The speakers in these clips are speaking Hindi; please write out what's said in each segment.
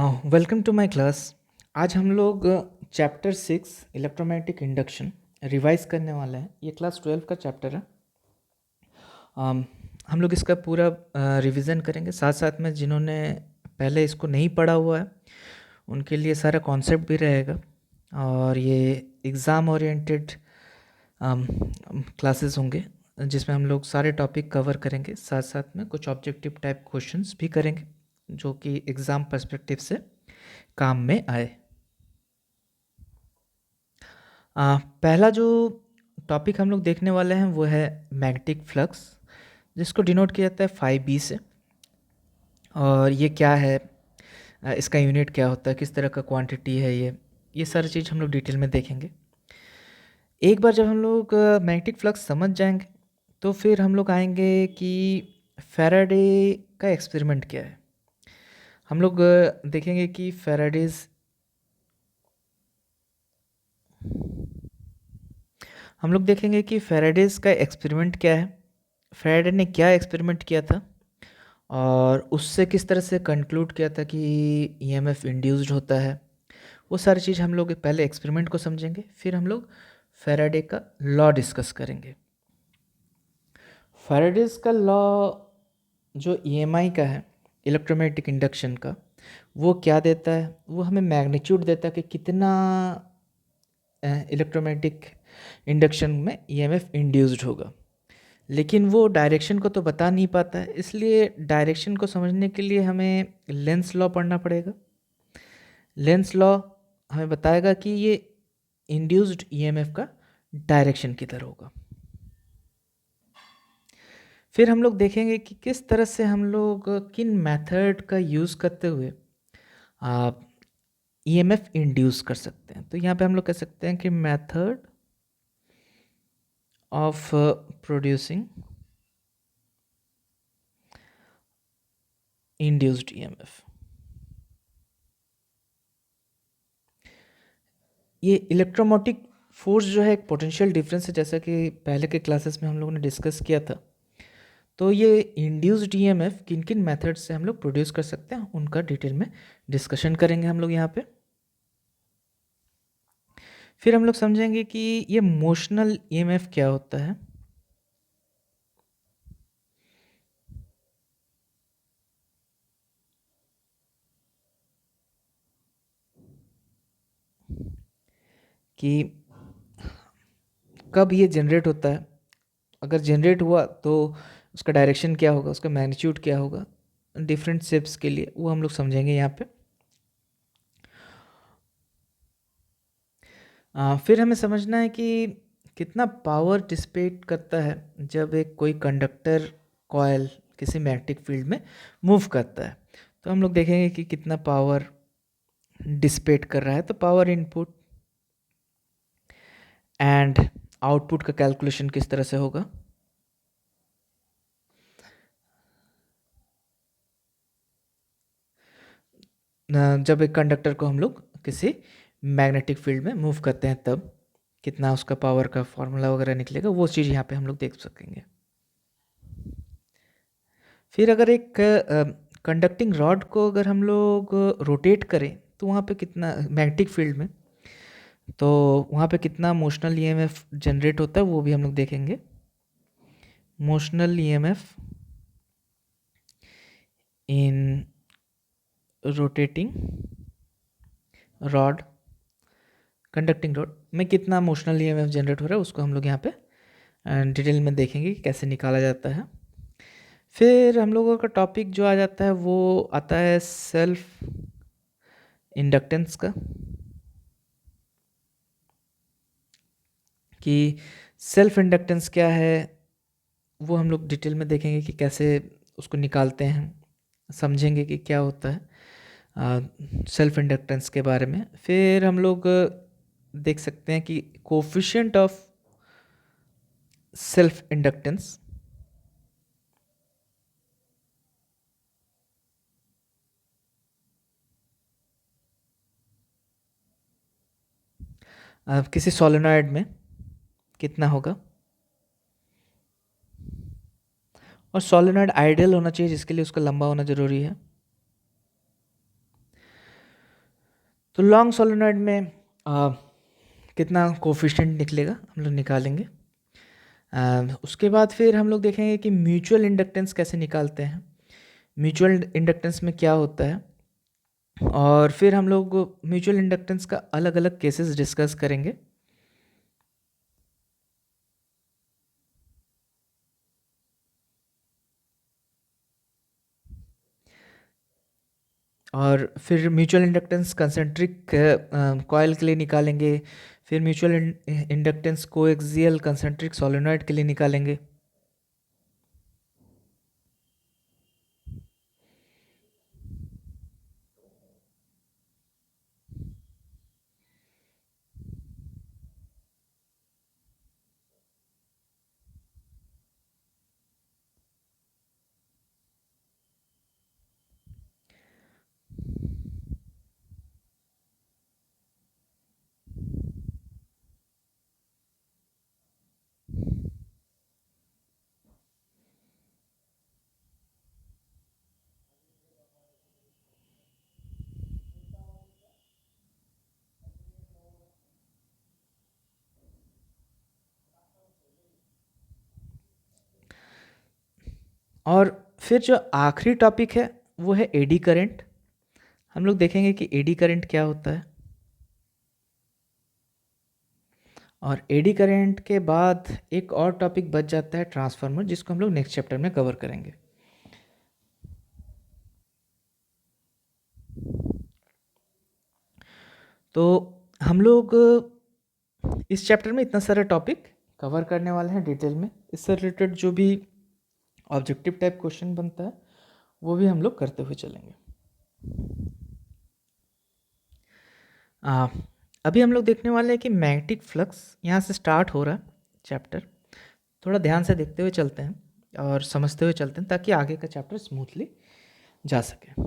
Welcome to my class. आज हम लोग चैप्टर 6 इलेक्ट्रोमैग्नेटिक इंडक्शन रिवाइज करने वाले हैं। ये क्लास 12 का चैप्टर है। हम लोग इसका पूरा रिवीजन करेंगे, साथ साथ में जिन्होंने पहले इसको नहीं पढ़ा हुआ है उनके लिए सारा कॉन्सेप्ट भी रहेगा। और ये एग्ज़ाम ओरिएंटेड क्लासेस होंगे जिसमें हम लोग सारे टॉपिक कवर करेंगे, साथ साथ में कुछ ऑब्जेक्टिव टाइप क्वेश्चंस भी करेंगे जो कि एग्ज़ाम पर्सपेक्टिव से काम में आए। पहला जो टॉपिक हम लोग देखने वाले हैं वो है मैग्नेटिक फ्लक्स, जिसको डिनोट किया जाता है 5B से। और ये क्या है, इसका यूनिट क्या होता है, किस तरह का क्वांटिटी है, ये सारी चीज़ हम लोग डिटेल में देखेंगे। एक बार जब हम लोग मैग्नेटिक फ्लक्स समझ जाएंगे तो फिर हम लोग आएंगे कि फैराडे का एक्सपेरिमेंट क्या है। हम लोग देखेंगे कि फैराडेज का एक्सपेरिमेंट क्या है, फैराडे ने क्या एक्सपेरिमेंट किया था और उससे किस तरह से कंक्लूड किया था कि ईएमएफ इंड्यूस्ड होता है। वो सारी चीज़ हम लोग पहले एक्सपेरिमेंट को समझेंगे, फिर हम लोग फैराडे का लॉ डिस्कस करेंगे। फैराडेज का लॉ जो ईएमआई का है, इलेक्ट्रोमैग्नेटिक इंडक्शन का, वो क्या देता है, वो हमें मैग्नीट्यूड देता है कि कितना इलेक्ट्रोमैग्नेटिक इंडक्शन में ईएमएफ इंड्यूस्ड होगा। लेकिन वो डायरेक्शन को तो बता नहीं पाता है, इसलिए डायरेक्शन को समझने के लिए हमें लेंस लॉ पढ़ना पड़ेगा। लेंस लॉ हमें बताएगा कि ये इंड्यूस्ड ईएमएफ का डायरेक्शन किधर होगा। फिर हम लोग देखेंगे कि किस तरह से हम लोग किन मेथड का यूज़ करते हुए आप ईएमएफ इंड्यूस कर सकते हैं। तो यहाँ पे हम लोग कह सकते हैं कि method of producing induced EMF. ये इलेक्ट्रोमोटिक फोर्स जो है एक पोटेंशियल डिफरेंस है, जैसा कि पहले के क्लासेस में हम लोगों ने डिस्कस किया था। तो ये इंड्यूस्ड ईएमएफ किन किन मेथड से हम लोग प्रोड्यूस कर सकते हैं उनका डिटेल में डिस्कशन करेंगे हम लोग यहाँ पे। फिर हम लोग समझेंगे कि ये मोशनल ईएमएफ क्या होता है, कि कब ये जनरेट होता है, अगर जनरेट हुआ तो उसका डायरेक्शन क्या होगा, उसका मैग्नीट्यूड क्या होगा डिफरेंट शेप्स के लिए, वो हम लोग समझेंगे यहाँ पे। फिर हमें समझना है कि कितना पावर डिसिपेट करता है जब एक कोई कंडक्टर कॉयल किसी मैग्नेटिक फील्ड में मूव करता है। तो हम लोग देखेंगे कि कितना पावर डिसिपेट कर रहा है। तो पावर इनपुट एंड आउटपुट का कैलकुलेशन किस तरह से होगा। जब एक कंडक्टर को हम लोग किसी मैग्नेटिक फील्ड में मूव करते हैं तब कितना उसका पावर का फॉर्मूला वगैरह निकलेगा, वो चीज़ यहाँ पे हम लोग देख सकेंगे। फिर अगर एक कंडक्टिंग रॉड को अगर हम लोग रोटेट करें तो वहाँ पे कितना मैग्नेटिक फील्ड में, तो वहाँ पे कितना मोशनल ईएमएफ जनरेट होता है वो भी हम लोग देखेंगे। Motional EMF in rotating rod, conducting rod में कितना मोशनल ईएमएफ जनरेट हो रहा है उसको हम लोग यहाँ पे डिटेल में देखेंगे कि कैसे निकाला जाता है। फिर हम लोगों का टॉपिक जो आ जाता है वो आता है सेल्फ इंडक्टेंस का, कि सेल्फ इंडक्टेंस क्या है वो हम लोग डिटेल में देखेंगे कि कैसे उसको निकालते हैं, समझेंगे कि क्या होता है सेल्फ इंडक्टेंस के बारे में। फिर हम लोग देख सकते हैं कि कोफिशिएंट ऑफ सेल्फ इंडक्टेंस, किसी सोलेनॉइड में कितना होगा। और सोलेनॉइड आइडियल होना चाहिए जिसके लिए उसका लंबा होना ज़रूरी है। तो लॉन्ग सोलेनॉइड में कितना कोफिशिएंट निकलेगा हम लोग निकालेंगे। उसके बाद फिर हम लोग देखेंगे कि म्यूचुअल इंडक्टेंस कैसे निकालते हैं, म्यूचुअल इंडक्टेंस में क्या होता है, और फिर हम लोग म्यूचुअल इंडक्टेंस का अलग अलग केसेस डिस्कस करेंगे। और फिर म्यूचुअल इंडक्टेंस कंसेंट्रिक कॉइल के लिए निकालेंगे, फिर mutual inductance coaxial concentric solenoid के लिए निकालेंगे। और फिर जो आखिरी टॉपिक है वो है एडी करंट। हम लोग देखेंगे कि एडी करंट क्या होता है, और एडी करंट के बाद एक और टॉपिक बच जाता है ट्रांसफार्मर, जिसको हम लोग नेक्स्ट चैप्टर में कवर करेंगे। तो हम लोग इस चैप्टर में इतना सारा टॉपिक कवर करने वाले हैं डिटेल में। इससे रिलेटेड जो भी ऑब्जेक्टिव टाइप क्वेश्चन बनता है वो भी हम लोग करते हुए चलेंगे। अभी हम लोग देखने वाले हैं कि मैग्नेटिक फ्लक्स यहाँ से स्टार्ट हो रहा है चैप्टर। थोड़ा ध्यान से देखते हुए चलते हैं और समझते हुए चलते हैं ताकि आगे का चैप्टर स्मूथली जा सके।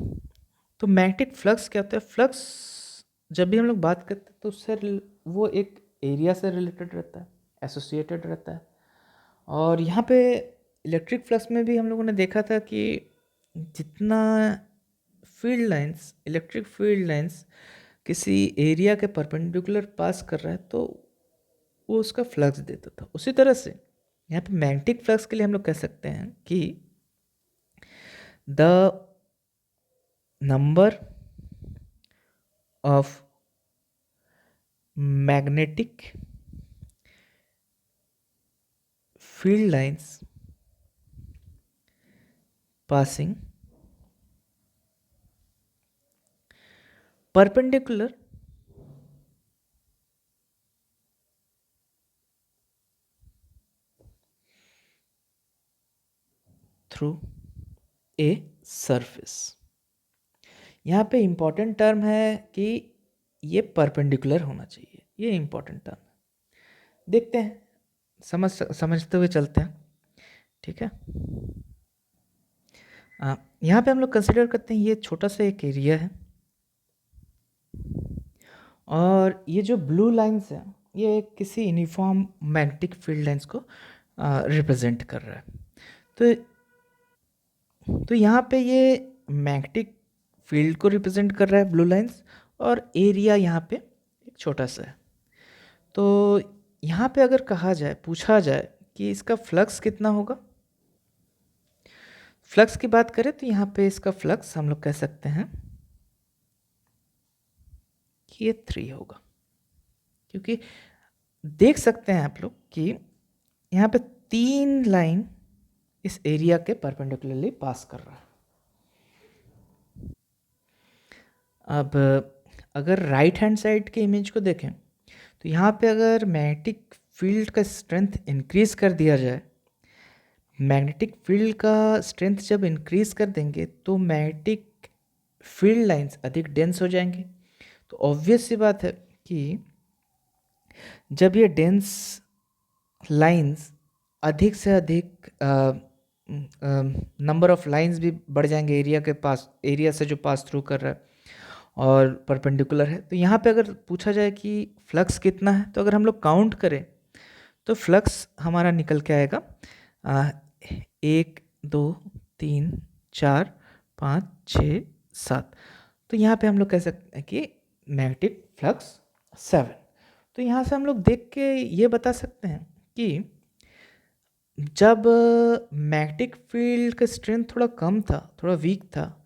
तो मैग्नेटिक फ्लक्स क्या होता है? फ्लक्स जब भी हम लोग बात करते हैं तो उससे वो एक एरिया से रिलेटेड रहता है, एसोसिएटेड रहता है। और यहाँ पे इलेक्ट्रिक फ्लक्स में भी हम लोगों ने देखा था कि जितना field lines, electric field lines किसी एरिया के परपेंडिकुलर पास कर रहा है तो वो उसका फ्लक्स देता था। उसी तरह से यहाँ पे मैग्नेटिक फ्लक्स के लिए हम लोग कह सकते हैं कि the number of magnetic field lines passing perpendicular through a surface। यहाँ पे इंपॉर्टेंट टर्म है कि ये परपेंडिकुलर होना चाहिए, ये इंपॉर्टेंट टर्म है। देखते हैं, समझते हुए चलते हैं, ठीक है। यहाँ पे हम लोग कंसिडर करते हैं ये छोटा सा एक एरिया है, और ये जो ब्लू लाइंस है ये किसी यूनिफॉर्म मैग्नेटिक फील्ड लाइंस को रिप्रेजेंट कर रहा है। तो यहाँ पे ये मैग्नेटिक फील्ड को रिप्रेजेंट कर रहा है ब्लू लाइंस, और एरिया यहाँ पे एक छोटा सा है। तो यहाँ पे अगर कहा जाए, पूछा जाए कि इसका फ्लक्स कितना होगा, फ्लक्स की बात करें तो यहाँ पे इसका फ्लक्स हम लोग कह सकते हैं कि ये 3 होगा, क्योंकि देख सकते हैं आप लोग कि यहाँ पे 3 लाइन इस एरिया के परपेंडिकुलरली पास कर रहा है। अब अगर राइट हैंड साइड के इमेज को देखें तो यहाँ पे अगर मैग्नेटिक फील्ड का स्ट्रेंथ इंक्रीज कर दिया जाए, मैग्नेटिक फील्ड का स्ट्रेंथ जब इंक्रीज कर देंगे तो मैग्नेटिक फील्ड लाइंस अधिक डेंस हो जाएंगे। तो ऑब्वियस सी बात है कि जब ये डेंस लाइंस अधिक से अधिक नंबर ऑफ लाइंस भी बढ़ जाएंगे एरिया के पास, एरिया से जो पास थ्रू कर रहा है और परपेंडिकुलर है। तो यहाँ पे अगर पूछा जाए कि फ्लक्स कितना है, तो अगर हम लोग काउंट करें तो फ्लक्स हमारा निकल के आएगा 1 2 3 4 5 6 7। तो यहाँ पे हम लोग कह सकते हैं कि मैग्नेटिक फ्लक्स 7। तो यहाँ से हम लोग देख के ये बता सकते हैं कि जब मैग्नेटिक फील्ड का स्ट्रेंथ थोड़ा कम था, थोड़ा वीक था,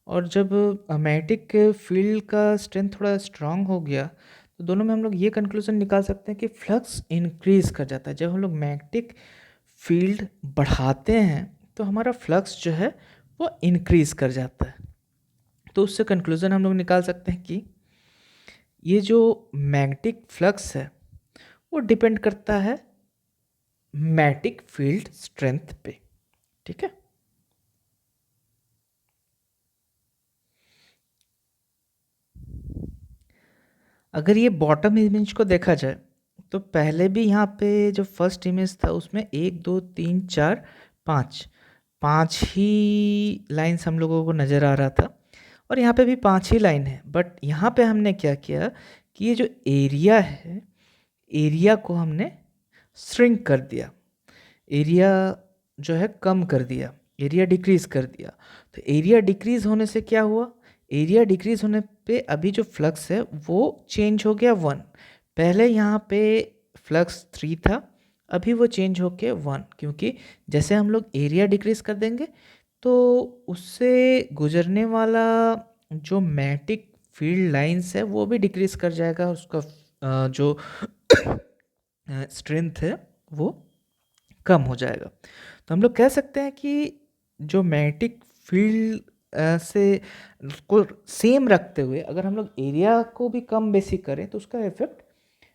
और जब मैग्नेटिक फील्ड का स्ट्रेंथ थोड़ा स्ट्रांग हो गया, तो दोनों में हम लोग ये कंक्लूजन निकाल सकते हैं कि फ्लक्स इंक्रीज कर जाता है। जब हम लोग मैग्नेटिक फील्ड बढ़ाते हैं तो हमारा फ्लक्स जो है वो इंक्रीज कर जाता है। तो उससे कंक्लूजन हम लोग निकाल सकते हैं कि ये जो मैग्नेटिक फ्लक्स है वो डिपेंड करता है मैग्नेटिक फील्ड स्ट्रेंथ पे। ठीक है। अगर ये बॉटम इमेज को देखा जाए तो पहले भी यहाँ पे जो फर्स्ट इमेज था उसमें 1 2 3 4 5 5 ही लाइंस हम लोगों को नज़र आ रहा था, और यहाँ पे भी 5 ही लाइन है। बट यहाँ पे हमने क्या किया कि ये जो एरिया है, एरिया को हमने श्रिंक कर दिया, एरिया जो है कम कर दिया, एरिया डिक्रीज कर दिया। तो एरिया डिक्रीज होने से क्या हुआ, एरिया डिक्रीज होने पे अभी जो फ्लक्स है वो चेंज हो गया 1। पहले यहाँ पे फ्लक्स 3 था, अभी वो चेंज हो के 1, क्योंकि जैसे हम लोग एरिया डिक्रीज कर देंगे तो उससे गुजरने वाला जो मैग्नेटिक फील्ड लाइंस है वो भी डिक्रीज कर जाएगा, उसका जो स्ट्रेंथ है वो कम हो जाएगा। तो हम लोग कह सकते हैं कि जो मैग्नेटिक फील्ड से को सेम रखते हुए अगर हम लोग एरिया को भी कम बेसी करें तो उसका इफेक्ट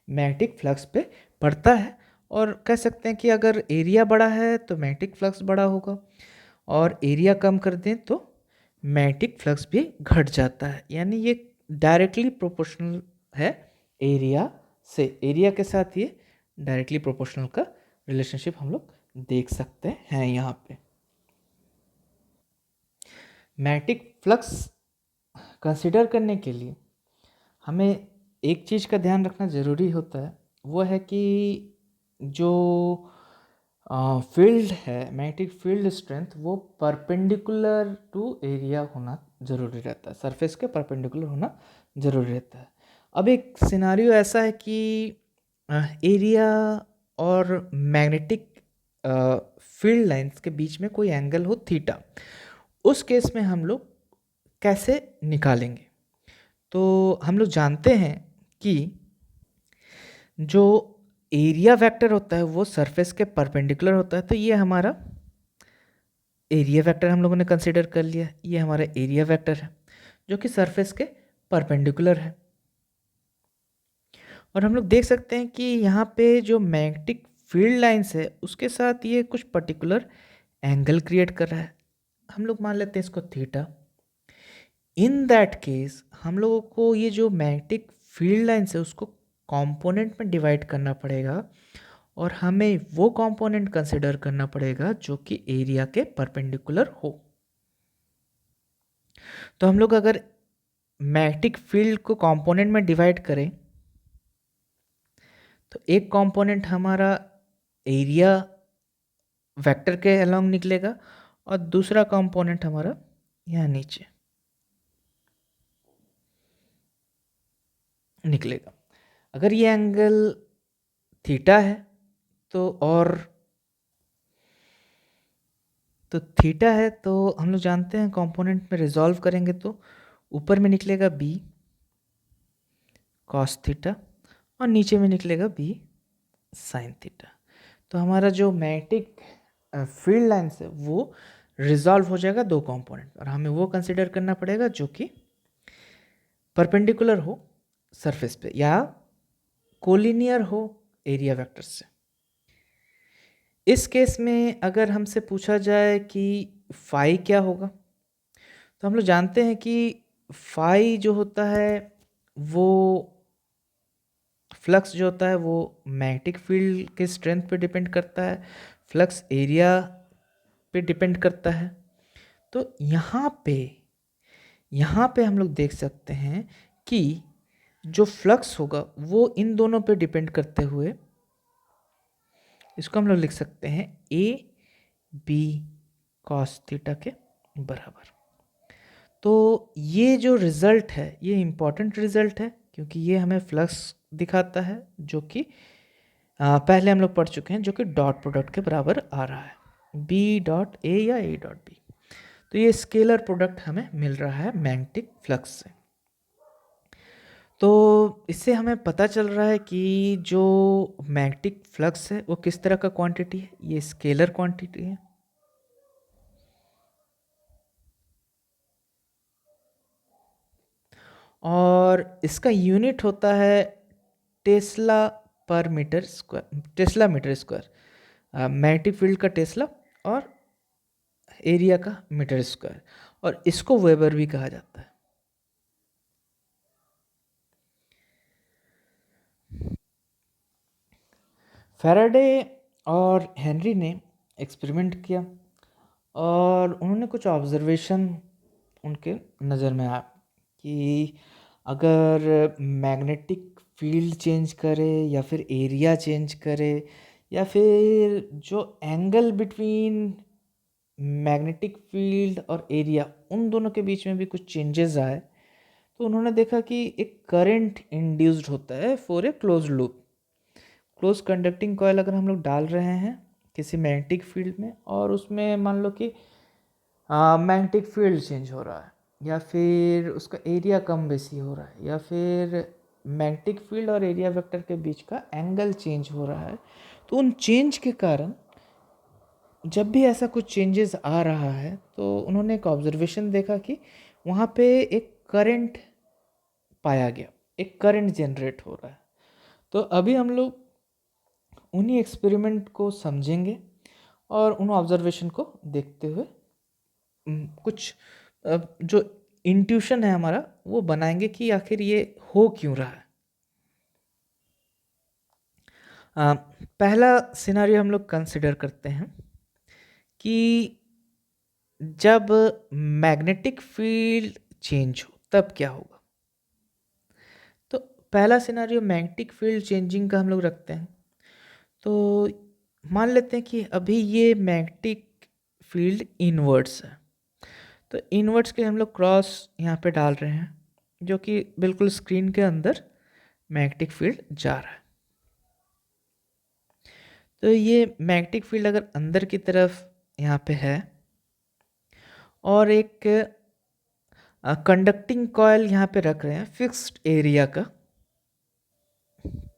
मैग्नेटिक फ्लक्स पे पड़ता है। और कह सकते हैं कि अगर एरिया बड़ा है तो मैग्नेटिक फ्लक्स बड़ा होगा, और एरिया कम कर दें तो मैग्नेटिक फ्लक्स भी घट जाता है। यानी ये डायरेक्टली प्रोपोर्शनल है एरिया से, एरिया के साथ ये डायरेक्टली प्रोपोर्शनल का रिलेशनशिप हम लोग देख सकते हैं यहाँ पे। मैग्नेटिक फ्लक्स कंसिडर करने के लिए हमें एक चीज़ का ध्यान रखना ज़रूरी होता है, वो है कि जो फील्ड है, मैग्नेटिक फील्ड स्ट्रेंथ वो परपेंडिकुलर टू एरिया होना ज़रूरी रहता है, सरफेस के परपेंडिकुलर होना ज़रूरी रहता है। अब एक सिनारियो ऐसा है कि एरिया और मैग्नेटिक फील्ड लाइंस के बीच में कोई एंगल हो थीटा, उस केस में हम लोग कैसे निकालेंगे। तो हम लोग जानते हैं कि जो एरिया वेक्टर होता है वो सरफेस के परपेंडिकुलर होता है। तो ये हमारा एरिया वेक्टर हम लोगों ने कंसिडर कर लिया, ये हमारा एरिया वेक्टर है जो कि सरफेस के परपेंडिकुलर है। और हम लोग देख सकते हैं कि यहाँ पे जो मैग्नेटिक फील्ड लाइंस है उसके साथ ये कुछ पर्टिकुलर एंगल क्रिएट कर रहा है, हम लोग मान लेते हैं इसको थीटा। इन दैट केस हम लोगों को ये जो मैग्नेटिक फील्ड लाइंस है उसको कंपोनेंट में डिवाइड करना पड़ेगा, और हमें वो कंपोनेंट कंसिडर करना पड़ेगा जो कि एरिया के परपेंडिकुलर हो। तो हम लोग अगर मैग्नेटिक फील्ड को कंपोनेंट में डिवाइड करें तो एक कंपोनेंट हमारा एरिया वेक्टर के अलोंग निकलेगा, और दूसरा कंपोनेंट हमारा यहाँ नीचे निकलेगा। अगर ये एंगल थीटा है तो थीटा है तो हम लोग जानते हैं कंपोनेंट में रिजॉल्व करेंगे तो ऊपर में निकलेगा बी कॉस थीटा और नीचे में निकलेगा बी साइन थीटा। तो हमारा जो मैग्नेटिक फील्ड लाइंस है वो रिजॉल्व हो जाएगा दो कंपोनेंट, और हमें वो कंसिडर करना पड़ेगा जो कि परपेंडिकुलर हो सरफेस पे या कोलिनियर हो एरिया वेक्टर से। इस केस में अगर हमसे पूछा जाए कि फाई क्या होगा, तो हम लोग जानते हैं कि फाई जो होता है वो फ्लक्स जो होता है वो मैग्नेटिक फील्ड के स्ट्रेंथ पे डिपेंड करता है, फ्लक्स एरिया पे डिपेंड करता है। तो यहाँ पे हम लोग देख सकते हैं कि जो फ्लक्स होगा वो इन दोनों पे डिपेंड करते हुए इसको हम लोग लिख सकते हैं ए बी कॉस थीटा के बराबर। तो ये जो रिज़ल्ट है ये इम्पॉर्टेंट रिज़ल्ट है, क्योंकि ये हमें फ्लक्स दिखाता है जो कि पहले हम लोग पढ़ चुके हैं, जो कि डॉट प्रोडक्ट के बराबर आ रहा है, बी डॉट ए या ए डॉट बी। तो ये स्केलर प्रोडक्ट हमें मिल रहा है मैग्नेटिक फ्लक्स से। तो इससे हमें पता चल रहा है कि जो मैग्नेटिक फ्लक्स है वो किस तरह का क्वांटिटी है, ये स्केलर क्वांटिटी है। और इसका यूनिट होता है टेस्ला पर metre square, tesla metre square, magnetic field का टेस्ला और एरिया का मीटर स्क्वायर, और इसको वेबर भी कहा जाता है। फैराडे और हेनरी ने एक्सपेरिमेंट किया और उन्होंने कुछ ऑब्जर्वेशन उनके नज़र में आया कि अगर मैग्नेटिक फील्ड चेंज करे या फिर एरिया चेंज करे या फिर जो एंगल बिटवीन मैग्नेटिक फील्ड और एरिया, उन दोनों के बीच में भी कुछ चेंजेस आए, तो उन्होंने देखा कि एक करंट इंड्यूस्ड होता है for a close loop. Close conducting coil अगर हम लोग डाल रहे हैं किसी मैग्नेटिक फील्ड में और उसमें मान लो कि मैग्नेटिक फील्ड चेंज हो रहा है या फिर उसका एरिया कम बेसी हो रहा है या फिर मैग्नेटिक फील्ड और एरिया वेक्टर के बीच का एंगल चेंज हो रहा है, तो उन चेंज के कारण जब भी ऐसा कुछ चेंजेस आ रहा है तो उन्होंने एक ऑब्जर्वेशन देखा कि वहाँ पे एक करंट पाया गया, एक करंट जनरेट हो रहा है। तो अभी हम लोग उन्हीं एक्सपेरिमेंट को समझेंगे और उन ऑब्जर्वेशन को देखते हुए कुछ जो इंट्यूशन है हमारा वो बनाएंगे कि आखिर ये हो क्यों रहा है। पहला सिनारियो हम लोग कंसिडर करते हैं कि जब मैग्नेटिक फील्ड चेंज हो तब क्या होगा। तो पहला सिनारियो मैग्नेटिक फील्ड चेंजिंग का हम लोग रखते हैं। तो मान लेते हैं कि अभी ये मैग्नेटिक फील्ड इनवर्ड्स है, तो इनवर्ड्स के हम लोग क्रॉस यहाँ पे डाल रहे हैं जो कि बिल्कुल स्क्रीन के अंदर मैग्नेटिक फील्ड जा रहा है। तो ये मैग्नेटिक फील्ड अगर अंदर की तरफ यहाँ पे है और एक कंडक्टिंग कॉइल यहाँ पे रख रहे हैं फिक्स्ड एरिया का,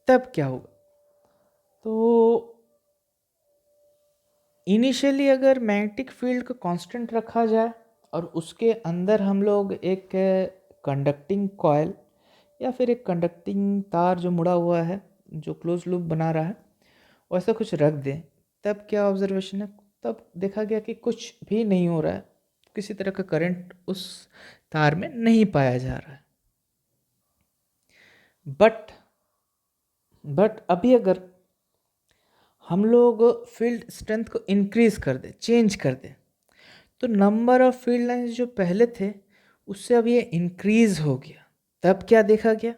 तब क्या होगा। तो इनिशियली अगर मैग्नेटिक फील्ड को कांस्टेंट रखा जाए और उसके अंदर हम लोग एक कंडक्टिंग कॉइल या फिर एक कंडक्टिंग तार जो मुड़ा हुआ है जो क्लोज लूप बना रहा है वैसा कुछ रख दें, तब क्या ऑब्जर्वेशन है, तब देखा गया कि कुछ भी नहीं हो रहा है, किसी तरह का करंट उस तार में नहीं पाया जा रहा है। बट अभी अगर हम लोग फील्ड स्ट्रेंथ को इंक्रीज कर दें, चेंज कर दें, तो नंबर ऑफ फील्ड लाइंस जो पहले थे उससे अब ये इंक्रीज हो गया। तब क्या देखा गया,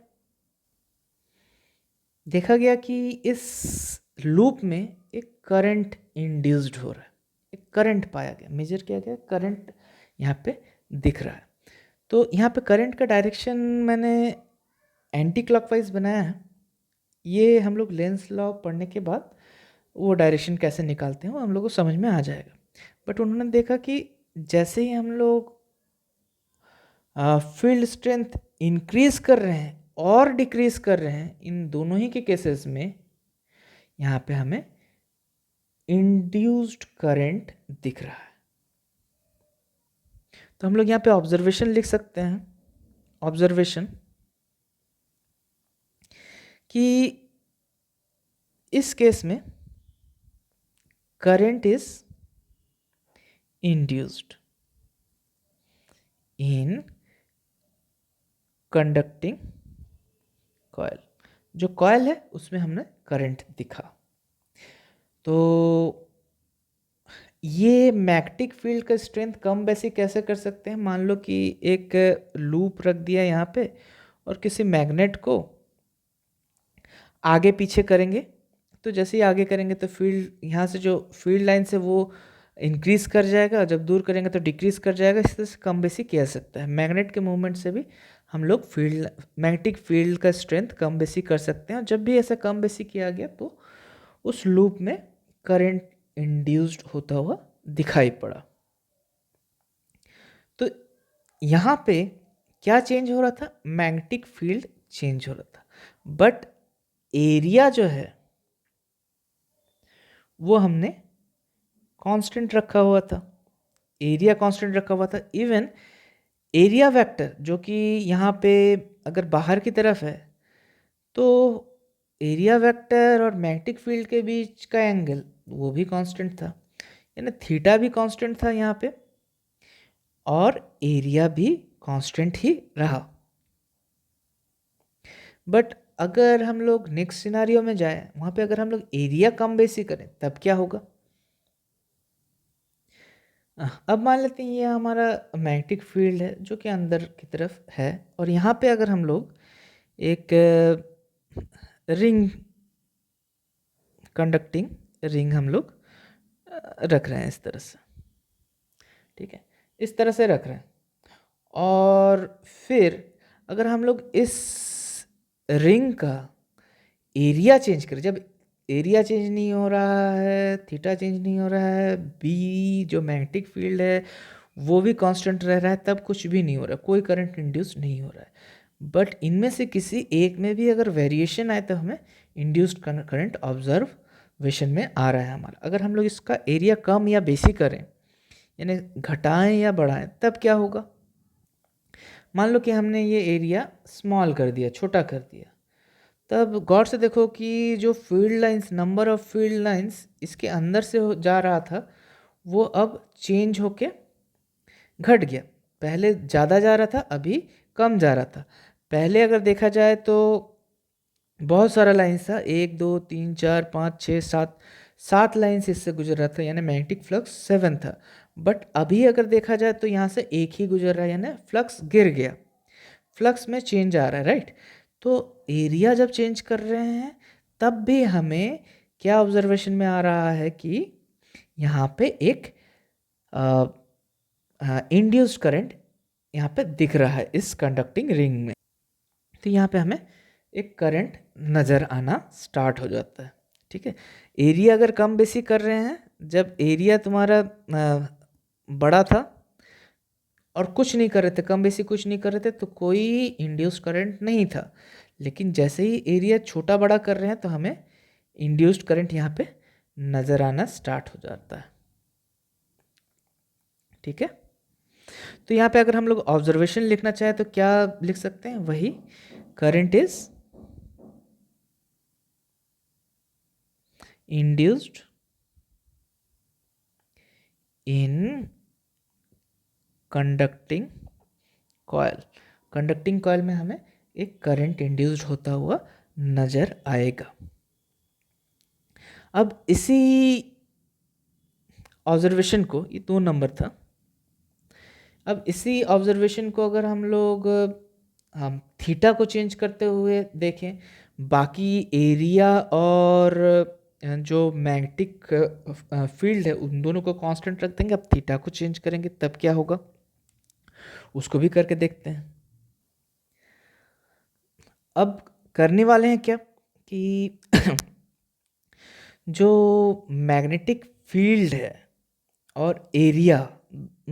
देखा गया कि इस लूप में एक करंट इंड्यूस्ड हो रहा है, एक करंट पाया गया, मेजर किया गया, करंट यहाँ पे दिख रहा है। तो यहाँ पे करंट का डायरेक्शन मैंने एंटी क्लॉकवाइज बनाया है। ये हम लोग लेंस लॉ पढ़ने के बाद वो डायरेक्शन कैसे निकालते हैं वो हम लोग को समझ में आ जाएगा। बट उन्होंने देखा कि जैसे ही हम लोग फील्ड स्ट्रेंथ इंक्रीज कर रहे हैं और डिक्रीज कर रहे हैं, इन दोनों ही के केसेस में यहाँ पे हमें इंड्यूस्ड करंट दिख रहा है। तो हम लोग यहाँ पे ऑब्जर्वेशन लिख सकते हैं, ऑब्जर्वेशन कि इस केस में current is induced in conducting coil, जो कॉइल है उसमें हमने करंट दिखा। तो ये मैग्नेटिक फील्ड का स्ट्रेंथ कम वैसे कैसे कर सकते हैं, मान लो कि एक लूप रख दिया यहाँ पे और किसी मैग्नेट को आगे पीछे करेंगे, तो जैसे ही आगे करेंगे तो फील्ड यहाँ से जो फील्ड लाइन से वो इंक्रीज कर जाएगा, जब दूर करेंगे तो डिक्रीज कर जाएगा। इस तरह से कम बेसी किया जा सकता है। मैग्नेट के मूवमेंट से भी हम लोग मैग्नेटिक फील्ड का स्ट्रेंथ कम बेसी कर सकते हैं। और जब भी ऐसा कम बेसी किया गया तो उस लूप में करंट इंड्यूस्ड होता हुआ दिखाई पड़ा। तो यहाँ पे क्या चेंज हो रहा था? मैग्नेटिक फील्ड चेंज हो रहा था, बट एरिया जो है वो हमने कांस्टेंट रखा हुआ था। एरिया कांस्टेंट रखा हुआ था। इवन एरिया वेक्टर जो कि यहाँ पे अगर बाहर की तरफ है तो एरिया वेक्टर और मैग्नेटिक फील्ड के बीच का एंगल वो भी कांस्टेंट था, यानी थीटा भी कांस्टेंट था यहाँ पे, और एरिया भी कांस्टेंट ही रहा। बट अगर हम लोग नेक्स्ट सिनारियो में जाएं, वहाँ पे अगर हम लोग एरिया कम बेसी करें तब क्या होगा? अब मान लेते हैं ये हमारा मैग्नेटिक फील्ड है जो कि अंदर की तरफ है, और यहाँ पे अगर हम लोग एक रिंग, कंडक्टिंग रिंग हम लोग रख रहे हैं इस तरह से, ठीक है, इस तरह से रख रहे हैं। और फिर अगर हम लोग इस रिंग का एरिया चेंज करें, जब एरिया चेंज नहीं हो रहा है, थीटा चेंज नहीं हो रहा है, बी जो मैग्नेटिक फील्ड है वो भी कांस्टेंट रह रहा है, तब कुछ भी नहीं हो रहा है, कोई करंट इंड्यूस नहीं हो रहा है। बट इनमें से किसी एक में भी अगर वेरिएशन आए तो हमें इंड्यूस्ड करंट ऑब्जर्वेशन में आ रहा है हमारा। अगर हम लोग इसका एरिया कम या बेसी करें, यानी घटाएं या बढ़ाएं, तब क्या होगा? मान लो कि हमने ये एरिया स्मॉल कर दिया, छोटा कर दिया, तब गौर से देखो कि जो field lines, number of field lines इसके अंदर से जा रहा था वो अब चेंज होके घट गया। पहले ज़्यादा जा रहा था, अभी कम जा रहा था। पहले अगर देखा जाए तो बहुत सारा लाइंस था, 1 2 3 4 5 6 7 7 लाइंस इससे गुजर रहा था, यानी मैग्नेटिक फ्लक्स 7 था। बट अभी अगर देखा जाए तो यहाँ से एक ही गुजर रहा है, यानी फ्लक्स गिर गया, फ्लक्स में चेंज आ रहा है, राइट। तो एरिया जब चेंज कर रहे हैं तब भी हमें क्या ऑब्जर्वेशन में आ रहा है कि यहाँ पे एक इंड्यूस्ड करंट यहाँ पे दिख रहा है इस कंडक्टिंग रिंग में। तो यहाँ पे हमें एक करंट नज़र आना स्टार्ट हो जाता है, ठीक है। एरिया अगर कम बेसी कर रहे हैं, जब एरिया तुम्हारा बड़ा था और कुछ नहीं कर रहे थे, कम बेसी कुछ नहीं कर रहे थे, तो कोई इंड्यूस्ड करंट नहीं था। लेकिन जैसे ही एरिया छोटा बड़ा कर रहे हैं तो हमें इंड्यूस्ड करंट यहाँ पे नज़र आना स्टार्ट हो जाता है, ठीक है। तो यहाँ पे अगर हम लोग ऑब्जर्वेशन लिखना चाहें तो क्या लिख सकते हैं? वही, current is induced in conducting coil. Conducting coil में हमें एक करंट इंड्यूस्ड होता हुआ नजर आएगा। अब इसी ऑब्जर्वेशन को, ये 2 नंबर था, अब इसी ऑब्जर्वेशन को अगर हम लोग हम थीटा को चेंज करते हुए देखें, बाकी एरिया और जो मैग्नेटिक फील्ड है उन दोनों को कांस्टेंट रख देंगे, अब थीटा को चेंज करेंगे तब क्या होगा, उसको भी करके देखते हैं। अब करने वाले हैं क्या कि जो मैग्नेटिक फील्ड है और एरिया,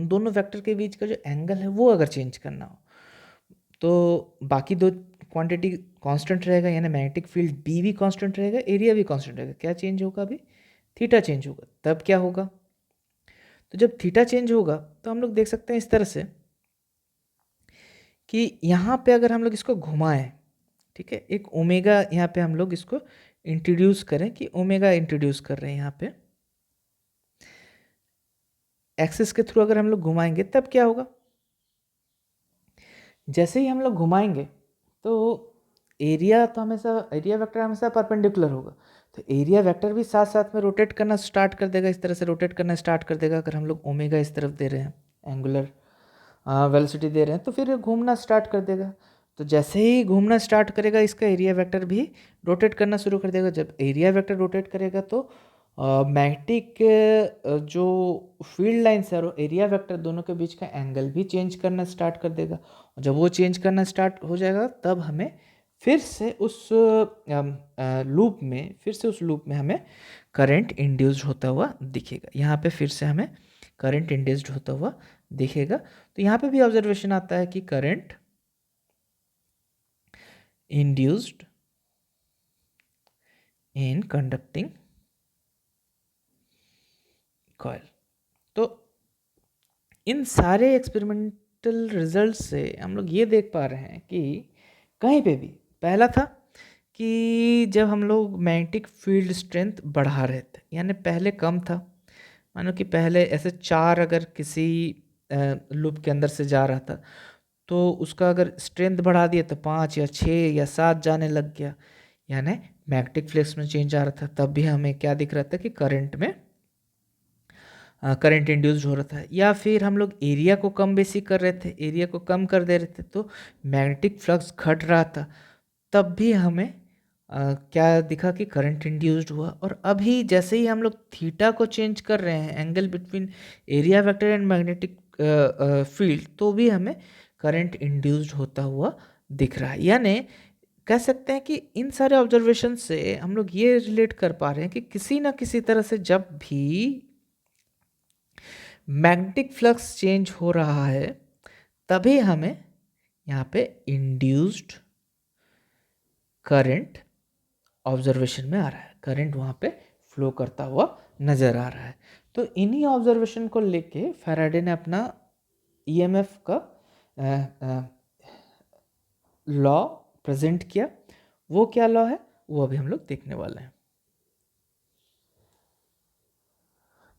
दोनों वेक्टर के बीच का जो एंगल है वो अगर चेंज करना हो तो बाकी दो क्वांटिटी कांस्टेंट रहेगा, यानी मैग्नेटिक फील्ड बी भी कांस्टेंट रहेगा, एरिया भी कांस्टेंट रहेगा। क्या चेंज होगा? अभी थीटा चेंज होगा, तब क्या होगा? तो जब थीटा चेंज होगा तो हम लोग देख सकते हैं इस तरह से कि यहाँ पे अगर हम लोग इसको घुमाएं, ठीक है, एक ओमेगा यहाँ पे हम लोग इसको इंट्रोड्यूस करें, कि ओमेगा इंट्रोड्यूस कर रहे हैं यहाँ पे एक्सिस के थ्रू, अगर हम लोग घुमाएंगे तब क्या होगा? जैसे ही हम लोग घुमाएंगे तो एरिया तो हमेशा, एरिया वेक्टर हमेशा परपेंडिकुलर होगा, तो एरिया वेक्टर भी साथ साथ में रोटेट करना स्टार्ट कर देगा, इस तरह से रोटेट करना स्टार्ट कर देगा। अगर हम लोग ओमेगा इस तरफ दे रहे हैं, एंगुलर वेलोसिटी दे रहे हैं, तो फिर घूमना स्टार्ट कर देगा। तो जैसे ही घूमना स्टार्ट करेगा इसका एरिया वेक्टर भी रोटेट करना शुरू कर देगा। जब एरिया वेक्टर रोटेट करेगा तो मैग्नेटिक जो फील्ड लाइन्स है और एरिया वेक्टर दोनों के बीच का एंगल भी चेंज करना स्टार्ट कर देगा। और जब वो चेंज करना स्टार्ट हो जाएगा तब हमें फिर से उस लूप में हमें करंट इंड्यूस्ड होता हुआ दिखेगा। यहाँ पे फिर से हमें करंट इंड्यूस्ड होता हुआ दिखेगा। तो यहाँ पे भी ऑब्जर्वेशन आता है कि current induced in conducting coil. तो इन सारे एक्सपेरिमेंटल रिजल्ट से हम लोग ये देख पा रहे हैं कि कहीं पे भी पहला था कि जब हम लोग मैग्नेटिक फील्ड स्ट्रेंथ बढ़ा रहे थे, यानी पहले कम था, मानो कि पहले ऐसे 4 अगर किसी लूप के अंदर से जा रहा था तो उसका अगर स्ट्रेंथ बढ़ा दिया तो 5 या 6 या 7 जाने लग गया, यानी मैग्नेटिक फ्लक्स में चेंज आ रहा था। तब भी हमें क्या दिख रहा था कि करंट में करंट इंड्यूस्ड हो रहा था। या फिर हम लोग एरिया को कम बेसी कर रहे थे, एरिया को कम कर दे रहे थे तो मैग्नेटिक फ्लक्स घट रहा था, तब भी हमें क्या दिखा कि करंट इंड्यूस्ड हुआ। और अभी जैसे ही हम लोग थीटा को चेंज कर रहे हैं, angle between area vector and magnetic field, तो भी हमें करंट इंड्यूस्ड होता हुआ दिख रहा है। यानी कह सकते हैं कि इन सारे ऑब्जर्वेशन से हम लोग ये रिलेट कर पा रहे हैं कि किसी ना किसी तरह से जब भी मैग्नेटिक फ्लक्स चेंज हो रहा है तभी हमें यहाँ पे इंड्यूस्ड करंट ऑब्जर्वेशन में आ रहा है, करंट वहाँ पे फ्लो करता हुआ नजर आ रहा है। तो इन्हीं ऑब्जर्वेशन को लेके फैराडे ने अपना ईएमएफ का लॉ प्रेजेंट किया। वो क्या लॉ है वो अभी हम लोग देखने वाले हैं।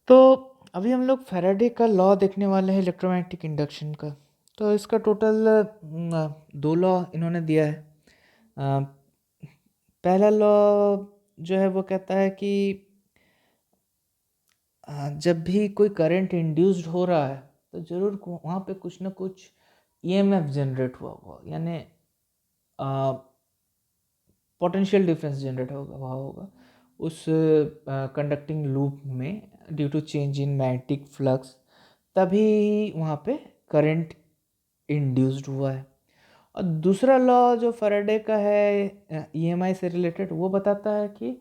तो अभी हम लोग फैराडे का लॉ देखने वाले हैं इलेक्ट्रोमैग्नेटिक इंडक्शन का। तो इसका टोटल 2 लॉ इन्होंने दिया है। पहला लॉ जो है वो कहता है कि जब भी कोई करंट इंड्यूस्ड हो रहा है तो ज़रूर वहाँ पे कुछ ना कुछ ईएमएफ जनरेट हुआ होगा, यानी पोटेंशियल डिफरेंस जनरेट हुआ होगा उस कंडक्टिंग लूप में due to change in magnetic flux, तभी वहाँ पे करंट इंड्यूस्ड हुआ है। और दूसरा लॉ जो फैराडे का है ईएमआई से रिलेटेड, वो बताता है कि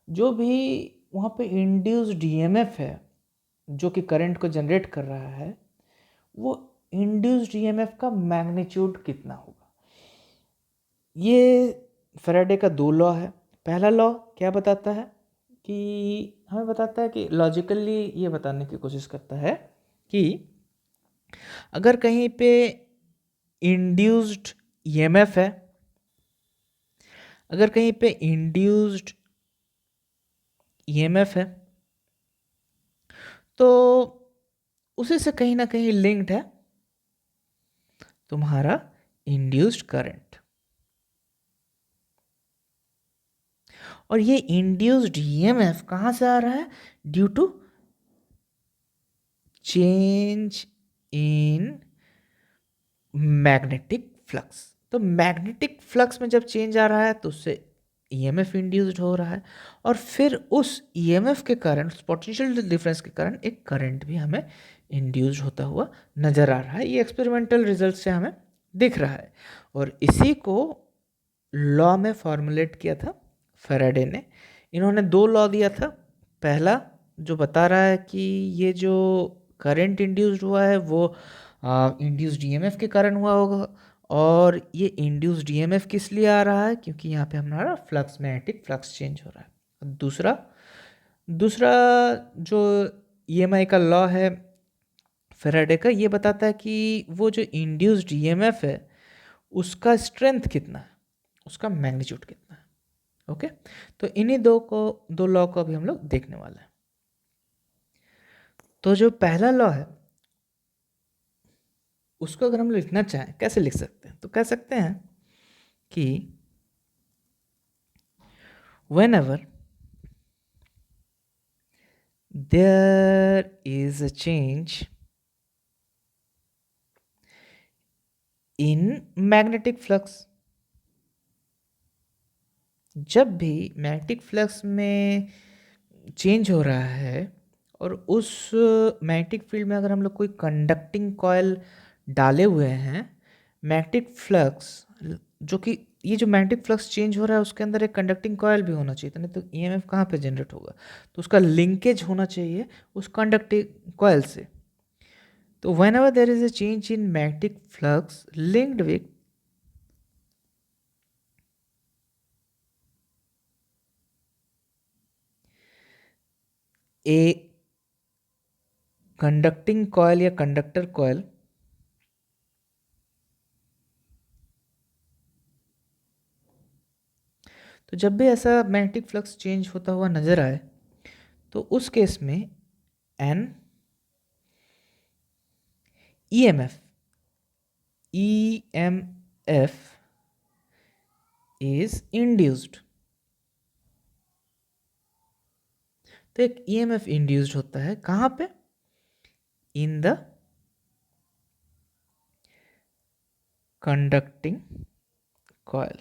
जो भी वहाँ पे इंड्यूस्ड ईएमएफ है जो कि करंट को जनरेट कर रहा है, वो इंड्यूस्ड ईएमएफ का मैग्नीट्यूड कितना होगा। ये फैराडे का 2 लॉ है। पहला लॉ क्या बताता है कि हमें बताता है कि लॉजिकली ये बताने की कोशिश करता है कि अगर कहीं पे इंड्यूस्ड ईएमएफ है, अगर कहीं पे इंड्यूस्ड ईएमएफ है तो उसी से कहीं ना कहीं लिंक्ड है तुम्हारा इंड्यूस्ड करंट। और ये इंड्यूस्ड ईएमएफ कहाँ से आ रहा है? Due to change in magnetic flux. तो मैग्नेटिक फ्लक्स में जब चेंज आ रहा है तो उससे ईएमएफ इंड्यूस्ड हो रहा है, और फिर उस ईएमएफ के कारण, उस पोटेंशियल डिफरेंस के कारण एक करंट भी हमें इंड्यूस्ड होता हुआ नजर आ रहा है। ये एक्सपेरिमेंटल रिजल्ट से हमें दिख रहा है, और इसी को लॉ में फॉर्मुलेट किया था फैराडे ने। इन्होंने 2 लॉ दिया था। पहला जो बता रहा है कि ये जो करंट इंड्यूस्ड हुआ है वो इंड्यूस्ड ईएमएफ के कारण हुआ होगा, और ये इंड्यूस्ड ईएमएफ किस लिए आ रहा है? क्योंकि यहाँ पे हमारा फ्लक्स, मैग्नेटिक फ्लक्स चेंज हो रहा है। दूसरा दूसरा जो ईएमआई का लॉ है फैराडे का, ये बताता है कि वो जो इंड्यूस्ड ईएमएफ है उसका स्ट्रेंथ कितना है, उसका मैग्नीट्यूड कितना है। ओके, तो इन्हीं 2 लॉ को अभी हम लोग देखने वाले हैं। तो जो पहला लॉ है उसको अगर हम लिखना चाहें कैसे लिख सकते हैं? तो कह सकते हैं कि whenever there is a change in magnetic flux, जब भी मैग्नेटिक फ्लक्स में चेंज हो रहा है और उस मैग्नेटिक फील्ड में अगर हम लोग कोई कंडक्टिंग कॉयल डाले हुए हैं, मैग्नेटिक फ्लक्स जो कि ये जो मैग्नेटिक फ्लक्स चेंज हो रहा है उसके अंदर एक कंडक्टिंग कॉयल भी होना चाहिए, तो नहीं तो ईएमएफ कहाँ पे जनरेट होगा? तो उसका लिंकेज होना चाहिए उस कंडक्टिंग कॉयल से। तो when ever there is a change in magnetic flux linked with a conducting coil या कंडक्टर कॉयल, तो जब भी ऐसा मैग्नेटिक फ्लक्स चेंज होता हुआ नजर आए तो उस केस में an EMF EMF is induced. तो एक ईएमएफ इंड्यूस्ड होता है कहां पे? In the conducting coil.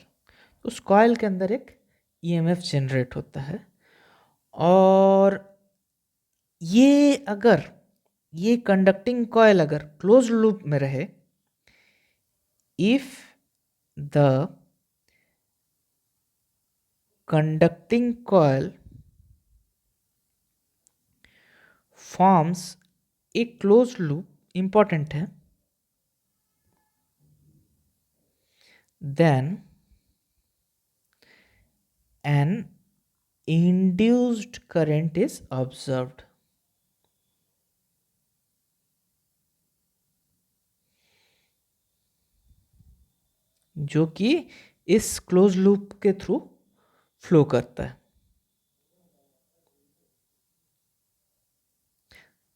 उस कॉयल के अंदर एक ईएमएफ जनरेट होता है और ये कंडक्टिंग कॉयल अगर क्लोज लूप में रहे, if the conducting coil forms a close loop, important है, then an induced current is observed। जो कि इस क्लोज लूप के थ्रू फ्लो करता है।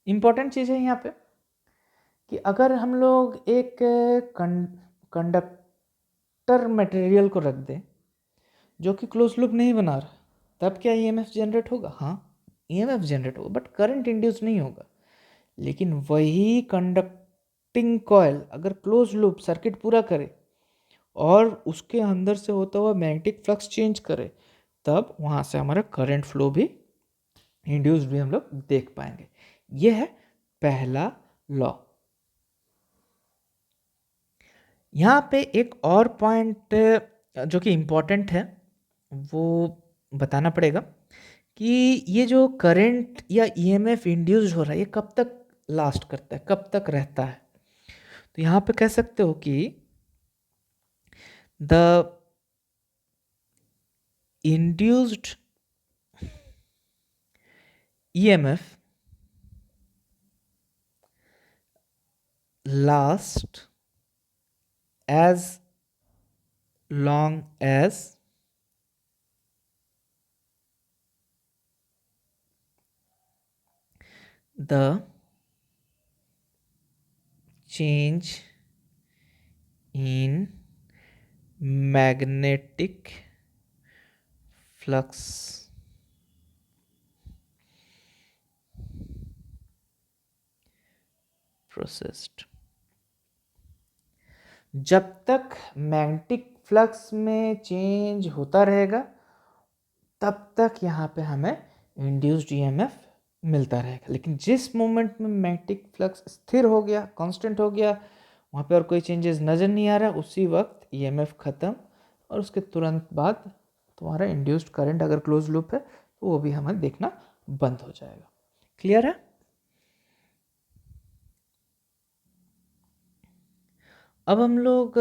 इंपॉर्टेंट चीज है यहाँ पे कि अगर हम लोग एक कंडक्टर मटेरियल को रख दें जो कि क्लोज लूप नहीं बना रहा, तब क्या ईएमएफ जनरेट होगा? हाँ, ईएमएफ जनरेट होगा बट करंट इंड्यूस नहीं होगा। लेकिन वही कंडक्टिंग कॉयल अगर क्लोज लूप सर्किट पूरा करे और उसके अंदर से होता हुआ मैग्नेटिक फ्लक्स चेंज करे, तब वहाँ से हमारा करंट फ्लो भी इंड्यूस्ड भी हम लोग देख पाएंगे। यह है पहला लॉ। यहाँ पे एक और पॉइंट जो कि इम्पोर्टेंट है वो बताना पड़ेगा कि ये जो करंट या ईएमएफ इंड्यूस्ड हो रहा है ये कब तक लास्ट करता है, कब तक रहता है? तो यहाँ पे कह सकते हो कि the induced EMF lasts as long as the change in magnetic flux processed। जब तक मैग्नेटिक फ्लक्स में चेंज होता रहेगा तब तक यहाँ पे हमें इंड्यूस्ड ईएमएफ मिलता रहेगा। लेकिन जिस मोमेंट में मैग्नेटिक फ्लक्स स्थिर हो गया, कांस्टेंट हो गया, वहाँ पे और कोई चेंजेस नज़र नहीं आ रहा, उसी वक्त ईएमएफ ख़त्म और उसके तुरंत बाद तुम्हारा इंड्यूस्ड करंट अगर क्लोज लूप है तो वो भी हमें देखना बंद हो जाएगा। क्लियर है? अब हम लोग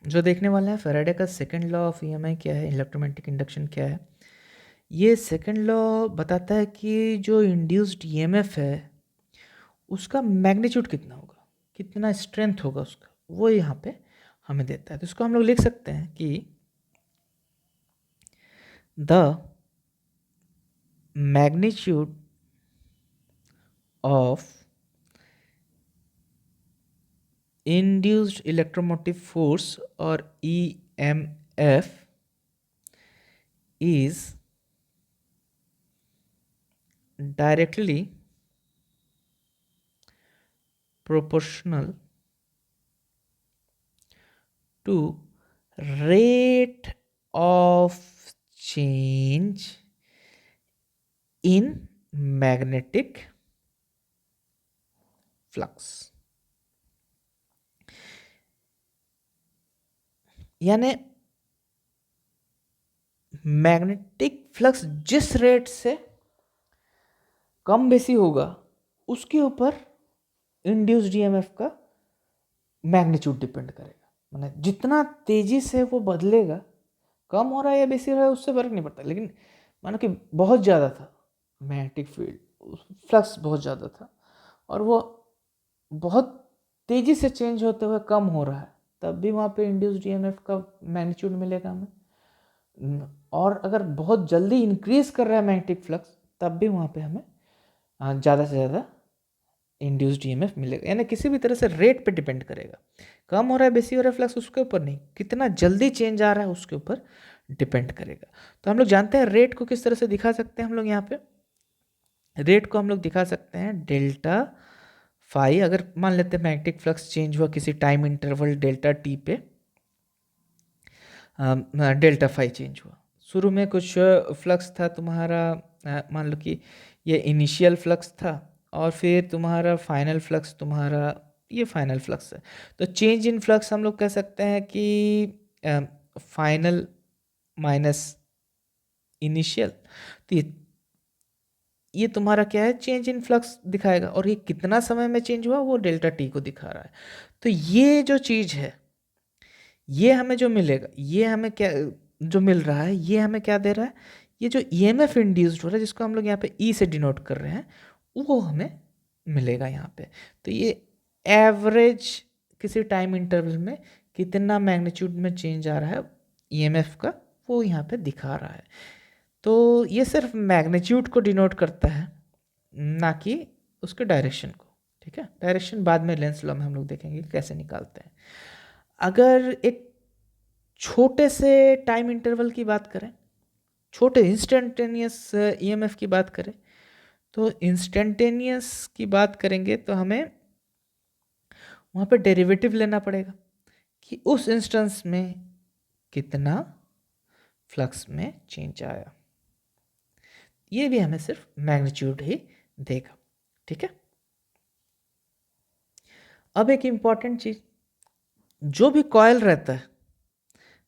जो देखने वाले हैं फैराडे का सेकंड लॉ ऑफ ईएमआई क्या है, इलेक्ट्रोमैग्नेटिक इंडक्शन क्या है। ये सेकंड लॉ बताता है कि जो इंड्यूस्ड ईएमएफ है उसका मैग्नीट्यूड कितना होगा, कितना स्ट्रेंथ होगा उसका, वो यहाँ पे हमें देता है। तो इसको हम लोग लिख सकते हैं कि the magnitude of induced electromotive force or EMF is directly proportional to rate of change in magnetic flux. यानी मैग्नेटिक फ्लक्स जिस रेट से कम बेसी होगा उसके ऊपर इंड्यूस्ड ईएमएफ का मैग्नीट्यूड डिपेंड करेगा। माने जितना तेजी से वो बदलेगा, कम हो रहा है या बेसी हो रहा है उससे फर्क नहीं पड़ता, लेकिन मानो कि बहुत ज़्यादा था मैग्नेटिक फील्ड, फ्लक्स बहुत ज़्यादा था और वो बहुत तेज़ी से चेंज होते हुए कम हो रहा है, तब भी वहाँ पे इंड्यूस्ड ईएमएफ का मैग्नीट्यूड मिलेगा हमें। और अगर बहुत जल्दी इंक्रीज कर रहा है मैग्नेटिक फ्लक्स, तब भी वहाँ पे हमें ज़्यादा से ज़्यादा इंड्यूस्ड ईएमएफ मिलेगा। यानी किसी भी तरह से रेट पे डिपेंड करेगा, कम हो रहा है बेसी हो रहा है फ्लक्स उसके ऊपर नहीं, कितना जल्दी चेंज आ रहा है उसके ऊपर डिपेंड करेगा। तो हम लोग जानते हैं रेट को किस तरह से दिखा सकते हैं। हम लोग यहाँ पे रेट को हम लोग दिखा सकते हैं डेल्टा फाई। अगर मान लेते हैं मैग्नेटिक फ्लक्स चेंज हुआ किसी टाइम इंटरवल डेल्टा टी पे, डेल्टा फाई चेंज हुआ। शुरू में कुछ फ्लक्स था तुम्हारा, मान लो कि ये इनिशियल फ्लक्स था और फिर तुम्हारा फाइनल फ्लक्स, तुम्हारा ये फाइनल फ्लक्स है। तो चेंज इन फ्लक्स हम लोग कह सकते हैं कि फाइनल माइनस इनिशियल। तो ये तुम्हारा क्या है, चेंज इन फ्लक्स दिखाएगा, और ये कितना समय में चेंज हुआ वो डेल्टा टी को दिखा रहा है। तो ये जो चीज़ है, ये हमें जो मिलेगा, ये हमें क्या जो मिल रहा है, ये हमें क्या दे रहा है, ये जो ईएमएफ इंड्यूस्ड हो रहा है जिसको हम लोग यहाँ पे ई से डिनोट कर रहे हैं, वो हमें मिलेगा यहाँ पे। तो ये एवरेज किसी टाइम इंटरवल में कितना मैग्नीट्यूड में चेंज आ रहा है ईएमएफ का, वो यहाँ पे दिखा रहा है। तो ये सिर्फ मैग्नीट्यूड को डिनोट करता है, ना कि उसके डायरेक्शन को। ठीक है, डायरेक्शन बाद में लेंस लॉ में हम लोग देखेंगे कैसे निकालते हैं। अगर एक छोटे से टाइम इंटरवल की बात करें, छोटे इंस्टेंटेनियस ईएमएफ की बात करें, तो इंस्टेंटेनियस की बात करेंगे तो हमें वहाँ पे डेरिवेटिव लेना पड़ेगा कि उस इंस्टेंस में कितना फ्लक्स में चेंज आया। ये भी हमें सिर्फ मैग्नीट्यूड ही देगा। ठीक है, अब एक इम्पॉर्टेंट चीज, जो भी कॉयल रहता है,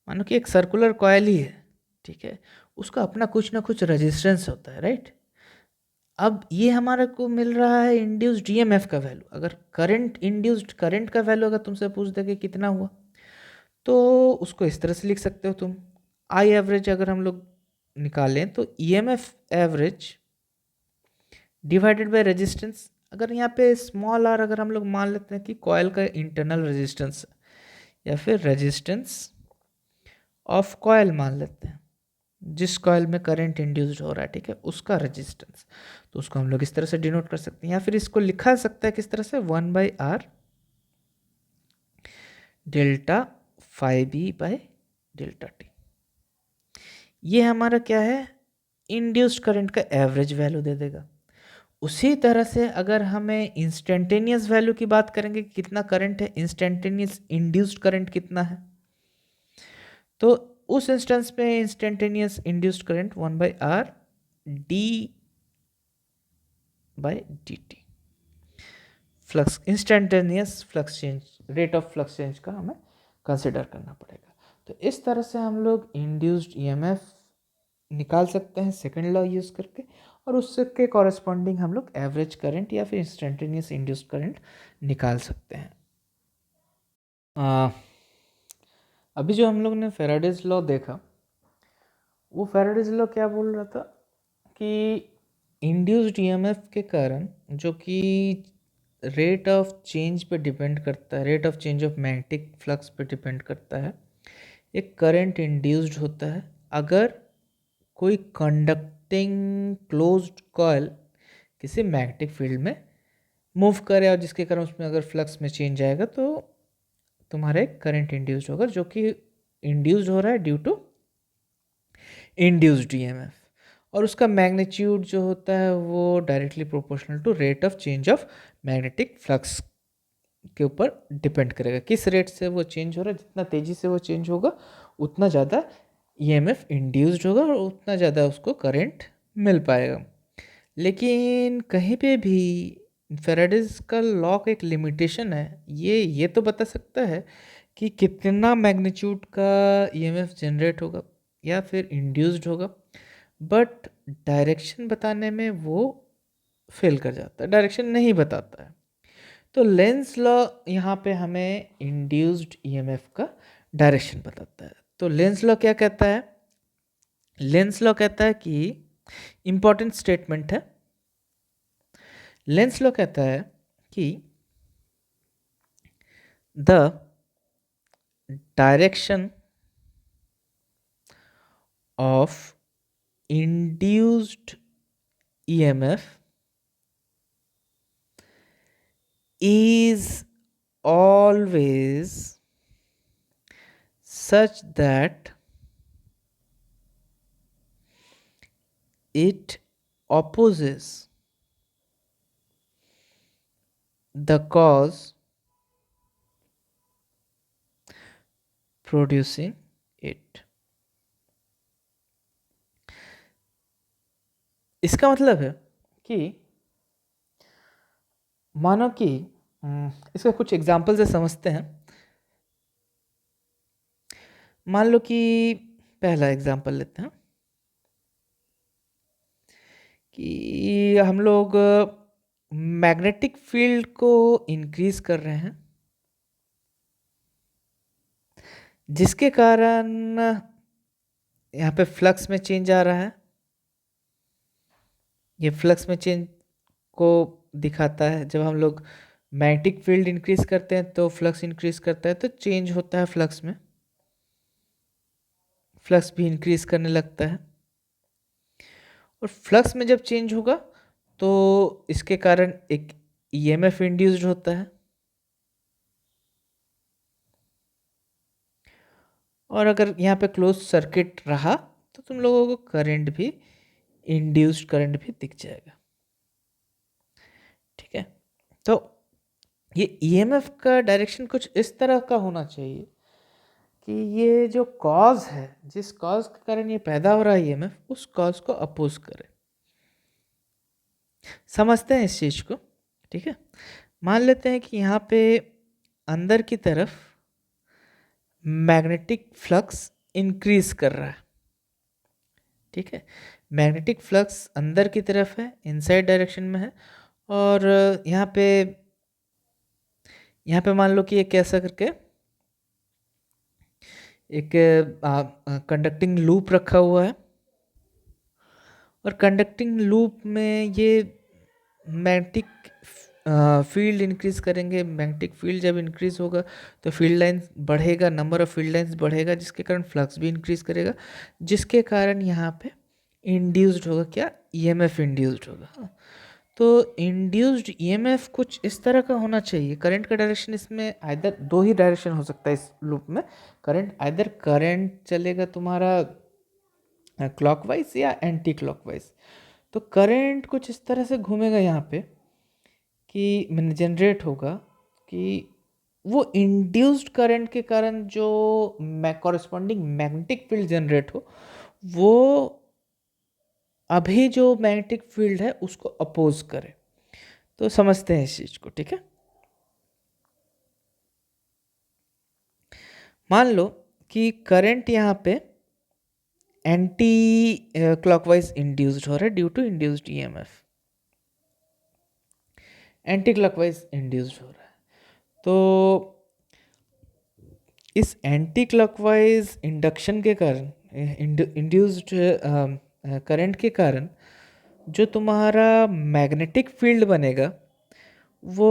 मानो कि एक सर्कुलर कॉयल ही है, ठीक है, उसका अपना कुछ ना कुछ रेजिस्टेंस होता है, राइट। अब ये हमारे को मिल रहा है इंड्यूस्ड ईएमएफ का वैल्यू। अगर करंट, इंड्यूस्ड करंट का वैल्यू अगर तुमसे पूछ दे कि कितना हुआ, तो उसको इस तरह से लिख सकते हो तुम, आई एवरेज अगर हम लोग निकालें तो EMF average divided by resistance. अगर यहाँ पे स्मॉल आर अगर हम लोग मान लेते हैं कि कॉयल का इंटरनल रेजिस्टेंस या फिर रेजिस्टेंस ऑफ कॉयल मान लेते हैं, जिस कॉयल में करंट इंड्यूस्ड हो रहा है, ठीक है, उसका रेजिस्टेंस, तो उसको हम लोग इस तरह से डिनोट कर सकते हैं, या फिर इसको लिखा सकता है किस तरह से, 1/r delta phi B by delta T. ये हमारा क्या है, इंड्यूस्ड करंट का एवरेज वैल्यू दे देगा। उसी तरह से अगर हमें इंस्टेंटेनियस वैल्यू की बात करेंगे कि कितना करंट है, इंस्टेंटेनियस इंड्यूस्ड करंट कितना है, तो उस इंस्टेंस पे instantaneous induced current 1/r D by D T, flux, instantaneous flux change, rate of flux change का हमें कंसिडर करना पड़ेगा। तो इस तरह से हम लोग इंड्यूस्ड ईएमएफ निकाल सकते हैं सेकेंड लॉ यूज करके, और उसके कॉरेस्पॉन्डिंग हम लोग एवरेज करंट या फिर इंस्टेंटेनियस इंड्यूस्ड करंट निकाल सकते हैं। अभी जो हम लोग ने फैराडेज लॉ देखा, वो फैराडेज लॉ क्या बोल रहा था कि इंड्यूस्ड ईएमएफ के कारण, जो कि रेट ऑफ चेंज पे डिपेंड करता है, rate of change of magnetic flux पे डिपेंड करता है, एक करंट इंड्यूस्ड होता है अगर कोई कंडक्टिंग क्लोज्ड कॉइल किसी मैग्नेटिक फील्ड में मूव करे, और जिसके कारण उसमें अगर फ्लक्स में चेंज आएगा तो तुम्हारे करंट इंड्यूस्ड होगा, जो कि इंड्यूस्ड हो रहा है ड्यू टू इंड्यूस्ड ईएमएफ, और उसका मैग्नीट्यूड जो होता है वो directly proportional to rate of change of magnetic flux के ऊपर डिपेंड करेगा। किस रेट से वो चेंज हो रहा है, जितना तेज़ी से वो चेंज होगा उतना ज़्यादा ईएमएफ इंड्यूस्ड होगा और उतना ज़्यादा उसको करंट मिल पाएगा। लेकिन कहीं पे भी फेराडेज का लॉ का एक लिमिटेशन है। ये तो बता सकता है कि कितना मैग्नीट्यूड का ईएमएफ जनरेट होगा या फिर इंड्यूस्ड होगा, बट डायरेक्शन बताने में वो फेल कर जाता है, डायरेक्शन नहीं बताता है। तो लेंस लॉ यहाँ पे हमें इंड्यूस्ड ईएमएफ का डायरेक्शन बताता है। तो लेंस लॉ क्या कहता है? लेंस लॉ कहता है कि इंपॉर्टेंट स्टेटमेंट है। लेंस लॉ कहता है कि the direction of induced EMF is always such that it opposes the cause producing it। इसका मतलब है कि मानो कि इसका कुछ एग्जाम्पल से समझते हैं। मान लो कि पहला एग्जाम्पल लेते हैं कि हम लोग मैग्नेटिक फील्ड को इंक्रीज कर रहे हैं, जिसके कारण यहाँ पे फ्लक्स में चेंज आ रहा है। ये फ्लक्स में चेंज को दिखाता है। जब हम लोग मैग्नेटिक फील्ड इंक्रीज करते हैं तो फ्लक्स इंक्रीज करता है, तो चेंज होता है फ्लक्स में, फ्लक्स भी इंक्रीज करने लगता है। और फ्लक्स में जब चेंज होगा तो इसके कारण एक ईएमएफ इंड्यूस्ड होता है, और अगर यहाँ पे क्लोज सर्किट रहा तो तुम लोगों को करंट भी, इंड्यूस्ड करंट भी दिख जाएगा। ठीक है, तो ये ईएमएफ का डायरेक्शन कुछ इस तरह का होना चाहिए कि ये जो कॉज है, जिस कॉज के कारण ये पैदा हो रहा है ईएमएफ, उस कॉज को अपोज करे। समझते हैं इस चीज को। ठीक है, मान लेते हैं कि यहाँ पे अंदर की तरफ मैग्नेटिक फ्लक्स इंक्रीज कर रहा है। ठीक है, मैग्नेटिक फ्लक्स अंदर की तरफ है, इनसाइड डायरेक्शन में है, और यहाँ पे मान लो कि एक कैसा करके एक कंडक्टिंग लूप रखा हुआ है, और कंडक्टिंग लूप में ये मैग्नेटिक फील्ड इंक्रीज करेंगे। मैग्नेटिक फील्ड जब इंक्रीज होगा तो फील्ड लाइंस बढ़ेगा, नंबर ऑफ फील्ड लाइंस बढ़ेगा, जिसके कारण फ्लक्स भी इंक्रीज करेगा, जिसके कारण यहाँ पे इंड्यूस्ड होगा क्या? ईएमएफ इंड्यूस्ड होगा। हाँ। तो इंड्यूस्ड ईएमएफ कुछ इस तरह का होना चाहिए। करंट का डायरेक्शन इसमें आइदर दो ही डायरेक्शन हो सकता है इस लूप में। करंट चलेगा तुम्हारा क्लॉकवाइज या एंटी क्लॉकवाइज। तो करंट कुछ इस तरह से घूमेगा यहाँ पे कि मैंने जनरेट होगा कि वो इंड्यूस्ड करंट के कारण जो कॉरस्पॉन्डिंग मैग्नेटिक फील्ड जनरेट हो, वो अभी जो मैग्नेटिक फील्ड है उसको अपोज करे। तो समझते हैं इस चीज को। ठीक है, मान लो कि करंट यहाँ पे एंटी क्लॉकवाइज इंड्यूस्ड हो रहा है due to induced EMF, anti clockwise induced हो रहा है। तो इस एंटी क्लॉकवाइज इंडक्शन के कारण, इंड्यूस्ड करंट के कारण जो तुम्हारा मैग्नेटिक फील्ड बनेगा वो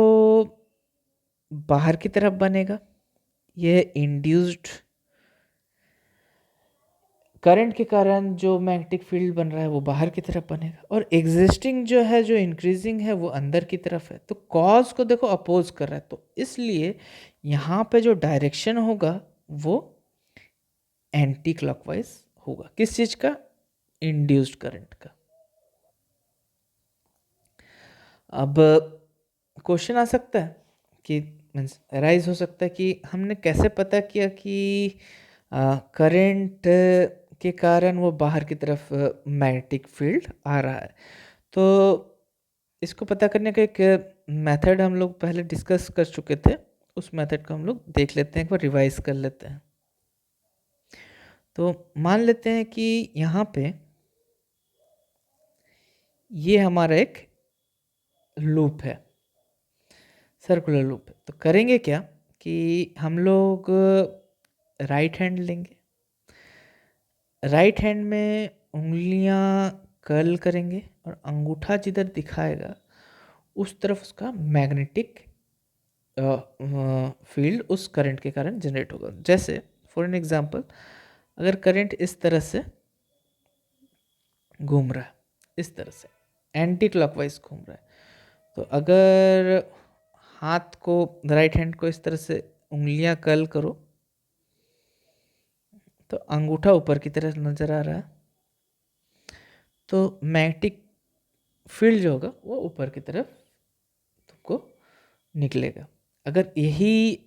बाहर की तरफ बनेगा। ये इंड्यूस्ड करंट के कारण जो मैग्नेटिक फील्ड बन रहा है वो बाहर की तरफ बनेगा, और एग्जिस्टिंग जो है, जो इंक्रीजिंग है, वो अंदर की तरफ है। तो कॉज को देखो अपोज कर रहा है, तो इसलिए यहाँ पे जो डायरेक्शन होगा वो एंटी क्लॉकवाइज होगा। किस चीज का? इंड्यूस्ड करंट का। अब क्वेश्चन आ सकता है कि मीन्स राइज हो सकता है कि हमने कैसे पता किया कि करंट के कारण वो बाहर की तरफ मैग्नेटिक फील्ड आ रहा है। तो इसको पता करने का एक मेथड हम लोग पहले डिस्कस कर चुके थे, उस मेथड को हम लोग देख लेते हैं, एक बार रिवाइज कर लेते हैं। तो मान लेते हैं कि यहाँ पे ये हमारा एक लूप है, सर्कुलर लूप है। तो करेंगे क्या कि हम लोग राइट हैंड लेंगे, राइट हैंड में उंगलियां कर्ल करेंगे और अंगूठा जिधर दिखाएगा उस तरफ उसका मैग्नेटिक फील्ड उस करंट के कारण जनरेट होगा। जैसे फॉर एन एग्जांपल, अगर करंट इस तरह से घूम रहा है, इस तरह से एंटी क्लॉकवाइज घूम रहा है, तो अगर हाथ को, राइट हैंड को इस तरह से उंगलियां कर्ल करो तो अंगूठा ऊपर की तरफ नजर आ रहा है, तो मैग्नेटिक फील्ड जो होगा वो ऊपर की तरफ तुमको निकलेगा। अगर यही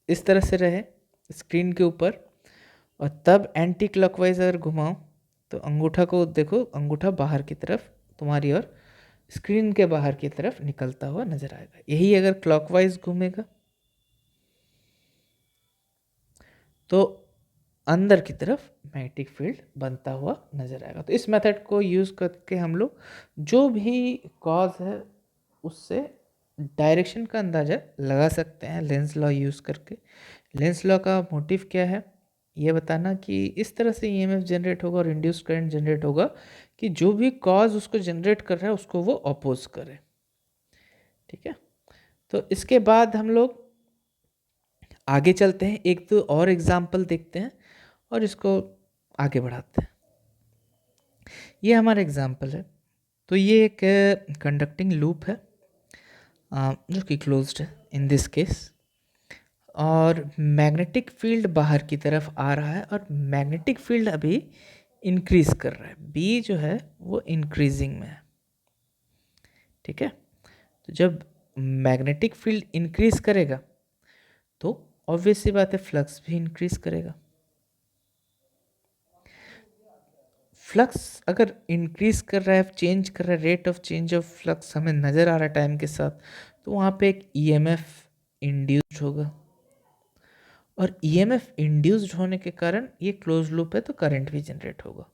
इस तरह से रहे स्क्रीन के ऊपर और तब एंटी क्लॉकवाइज अगर घुमाओ तो अंगूठा को देखो, अंगूठा बाहर की तरफ तुम्हारी और स्क्रीन के बाहर की तरफ निकलता हुआ नजर आएगा। यही अगर क्लॉकवाइज घूमेगा तो अंदर की तरफ मैग्नेटिक फील्ड बनता हुआ नजर आएगा। तो इस मेथड को यूज करके हम लोग जो भी कॉज है उससे डायरेक्शन का अंदाजा लगा सकते हैं लेंस लॉ यूज करके। लेंस लॉ का मोटिव क्या है, ये बताना कि इस तरह से ईएमएफ जनरेट होगा और इंड्यूस्ड करंट जनरेट होगा कि जो भी कॉज उसको जनरेट कर रहा है उसको वो अपोज करे। ठीक है, तो इसके बाद हम लोग आगे चलते हैं, एक दो और एग्जाम्पल देखते हैं और इसको आगे बढ़ाते हैं। ये हमारा एग्जाम्पल है। तो ये एक कंडक्टिंग लूप है जो कि क्लोज्ड है इन दिस केस, और मैग्नेटिक फील्ड बाहर की तरफ आ रहा है और मैग्नेटिक फील्ड अभी इंक्रीज कर रहा है, बी जो है वो इंक्रीजिंग में है। ठीक है, तो जब मैग्नेटिक फील्ड इंक्रीज करेगा तो ऑब्वियस सी बात है फ्लक्स भी इंक्रीज करेगा। फ्लक्स अगर इंक्रीज कर रहा है, चेंज कर रहा है, rate of change of flux हमें नज़र आ रहा है टाइम के साथ, तो वहाँ पे एक ईएमएफ इंड्यूस्ड होगा और ईएमएफ इंड्यूस्ड होने के कारण ये क्लोज लूप है तो करंट भी जनरेट होगा।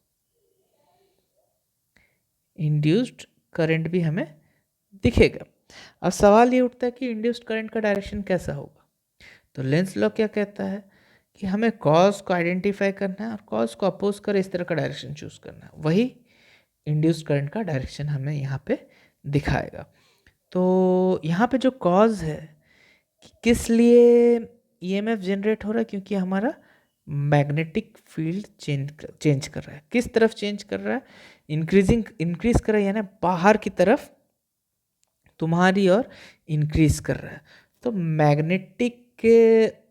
इंड्यूस्ड करंट भी हमें दिखेगा। अब सवाल ये उठता है कि इंड्यूस्ड करंट का डायरेक्शन कैसा होगा। तो लेंस लॉ क्या कहता है कि हमें कॉज को आइडेंटिफाई करना है और कॉज को अपोज कर इस तरह का डायरेक्शन चूज करना है, वही इंड्यूस्ड करंट का डायरेक्शन हमें यहाँ पे दिखाएगा। तो यहाँ पे जो कॉज है कि किस लिए ईएमएफ जनरेट हो रहा है, क्योंकि हमारा मैग्नेटिक फील्ड चेंज कर रहा है। किस तरफ चेंज कर रहा है, इंक्रीज कर रहा है, यानी बाहर की तरफ तुम्हारी और इंक्रीज कर रहा है। तो मैग्नेटिक के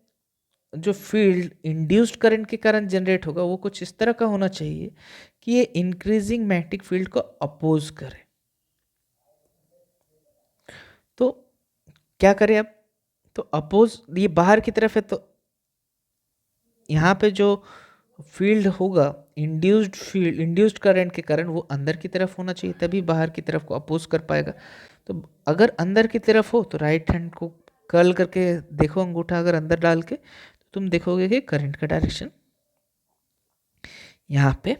जो फील्ड इंड्यूस्ड करंट के कारण जनरेट होगा वो कुछ इस तरह का होना चाहिए कि ये इंक्रीजिंग मैग्नेटिक फील्ड को अपोज करे। तो क्या करें अब, तो अपोज ये बाहर की तरफ है तो यहाँ पे जो फील्ड होगा इंड्यूस्ड करंट के कारण वो अंदर की तरफ होना चाहिए, तभी बाहर की तरफ को अपोज कर पाएगा। तो अगर अंदर की तरफ हो तो राइट हैंड को कर्ल करके देखो, अंगूठा अगर अंदर डाल के, तो तुम देखोगे कि करंट का डायरेक्शन यहाँ पे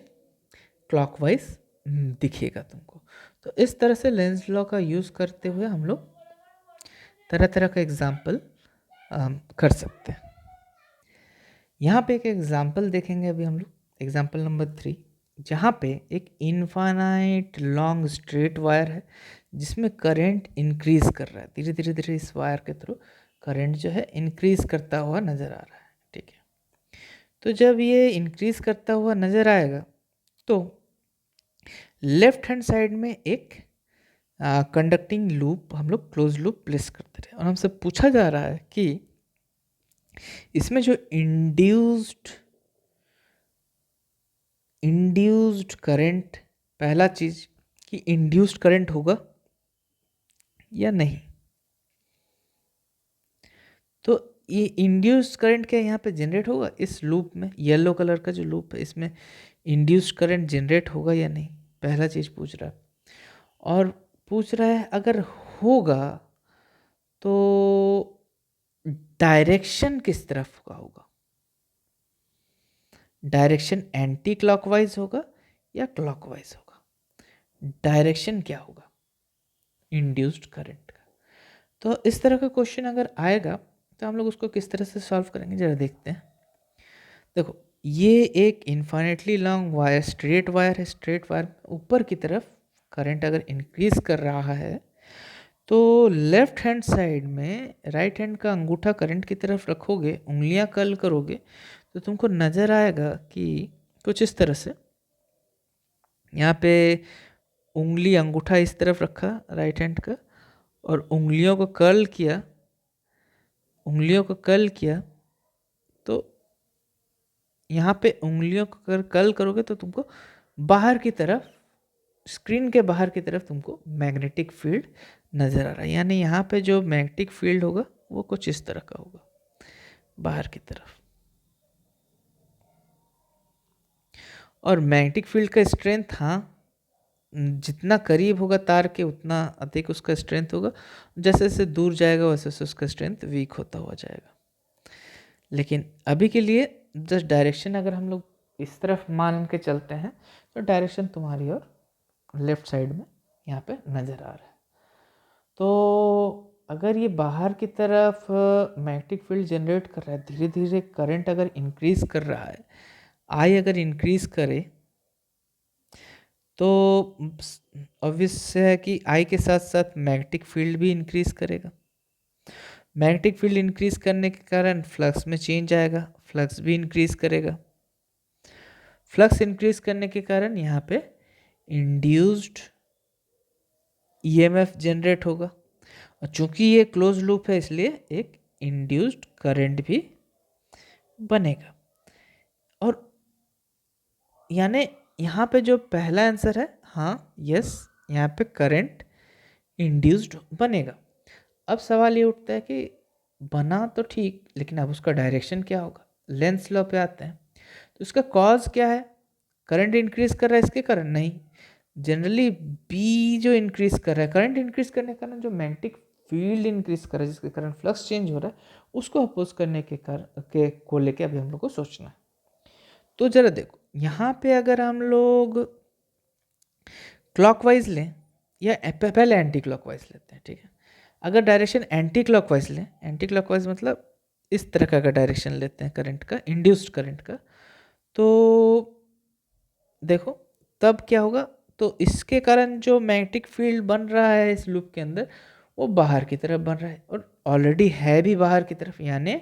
क्लॉकवाइज दिखेगा तुमको। तो इस तरह से लेंस लॉ का यूज़ करते हुए हम लोग तरह तरह का एग्जाम्पल कर सकते हैं। यहाँ पे एक एग्जाम्पल देखेंगे अभी हम लोग, एग्जाम्पल नंबर 3, जहाँ पे एक इनफाइनाइट लॉन्ग स्ट्रेट वायर है जिसमें करंट इंक्रीज कर रहा है, धीरे धीरे धीरे इस वायर के थ्रू करंट जो है इंक्रीज करता हुआ नज़र आ रहा है। ठीक है, तो जब ये इंक्रीज करता हुआ नज़र आएगा तो लेफ्ट हैंड साइड में एक कंडक्टिंग लूप हम लोग क्लोज लूप प्लेस करते रहे और हमसे पूछा जा रहा है कि इसमें जो इंड्यूस्ड करंट, पहला चीज कि इंड्यूस्ड करंट होगा या नहीं। तो ये इंड्यूस्ड करंट क्या यहाँ पे जनरेट होगा इस लूप में, येलो कलर का जो लूप है इसमें इंड्यूस्ड करंट जनरेट होगा या नहीं। पहला चीज़ पूछ रहा है। और पूछ रहा है अगर होगा तो डायरेक्शन किस तरफ का होगा, डायरेक्शन एंटी क्लॉकवाइज होगा या क्लॉकवाइज होगा, डायरेक्शन क्या होगा इंड्यूस्ड करंट का। तो इस तरह का क्वेश्चन अगर आएगा तो हम लोग उसको किस तरह से सॉल्व करेंगे जरा देखते हैं। देखो ये एक infinitely long wire, straight wire है, स्ट्रेट वायर ऊपर की तरफ करंट अगर इंक्रीज कर रहा है तो लेफ्ट हैंड साइड में राइट हैंड का अंगूठा करंट की तरफ रखोगे, उंगलियां कर्ल करोगे तो तुमको नज़र आएगा कि कुछ इस तरह से यहाँ पे उंगली अंगूठा इस तरफ रखा राइट हैंड का और उंगलियों को कर्ल किया, उंगलियों को कर्ल किया तो यहाँ पे उंगलियों को अगर कर्ल करोगे तो तुमको बाहर की तरफ, स्क्रीन के बाहर की तरफ तुमको मैग्नेटिक फील्ड नज़र आ रहा है। यानी यहाँ पे जो मैग्नेटिक फील्ड होगा वो कुछ इस तरह का होगा बाहर की तरफ। और मैग्नेटिक फील्ड का स्ट्रेंथ, हाँ, जितना करीब होगा तार के उतना अधिक उसका स्ट्रेंथ होगा, जैसे जैसे दूर जाएगा वैसे वैसे उसका स्ट्रेंथ वीक होता हुआ जाएगा। लेकिन अभी के लिए जस्ट डायरेक्शन अगर हम लोग इस तरफ मान के चलते हैं तो डायरेक्शन तुम्हारी और लेफ्ट साइड में यहाँ पे नज़र आ रहा है। तो अगर ये बाहर की तरफ मैग्नेटिक फील्ड जनरेट कर रहा है, धीरे धीरे करंट अगर इंक्रीज कर रहा है, आई अगर इंक्रीज करे तो ऑब्वियस है कि आई के साथ साथ मैग्नेटिक फील्ड भी इंक्रीज करेगा। मैग्नेटिक फील्ड इंक्रीज करने के कारण फ्लक्स में चेंज आएगा, फ्लक्स भी इंक्रीज करेगा। फ्लक्स इंक्रीज करने के कारण यहाँ पे इंड्यूस्ड ईएमएफ जनरेट होगा और चूंकि ये क्लोज लूप है इसलिए एक इंड्यूस्ड करंट भी बनेगा। और यानी यहाँ पे जो पहला आंसर है, हाँ यस, यहाँ पे करंट इंड्यूस्ड बनेगा। अब सवाल ये उठता है कि बना तो ठीक, लेकिन अब उसका डायरेक्शन क्या होगा। लेंस लॉ पे आते हैं तो इसका कॉज क्या है, करंट इंक्रीज कर रहा है इसके कारण नहीं, जनरली बी जो इंक्रीज कर रहा है, करंट इंक्रीज करने के कारण जो मैग्नेटिक फील्ड इंक्रीज कर रहा है जिसके कारण फ्लक्स चेंज हो रहा है, उसको अपोज करने के को लेके अभी हम लोग को सोचना है। तो जरा देखो यहाँ पे अगर हम लोग क्लॉकवाइज लें या पहले एंटी क्लॉकवाइज लेते हैं, ठीक है। अगर डायरेक्शन एंटी क्लॉकवाइज लें, एंटी क्लॉकवाइज मतलब इस तरह का अगर डायरेक्शन लेते हैं करंट का, इंड्यूस्ड करंट का, तो देखो तब क्या होगा, तो इसके कारण जो मैग्नेटिक फील्ड बन रहा है इस लूप के अंदर वो बाहर की तरफ बन रहा है और ऑलरेडी है भी बाहर की तरफ, यानी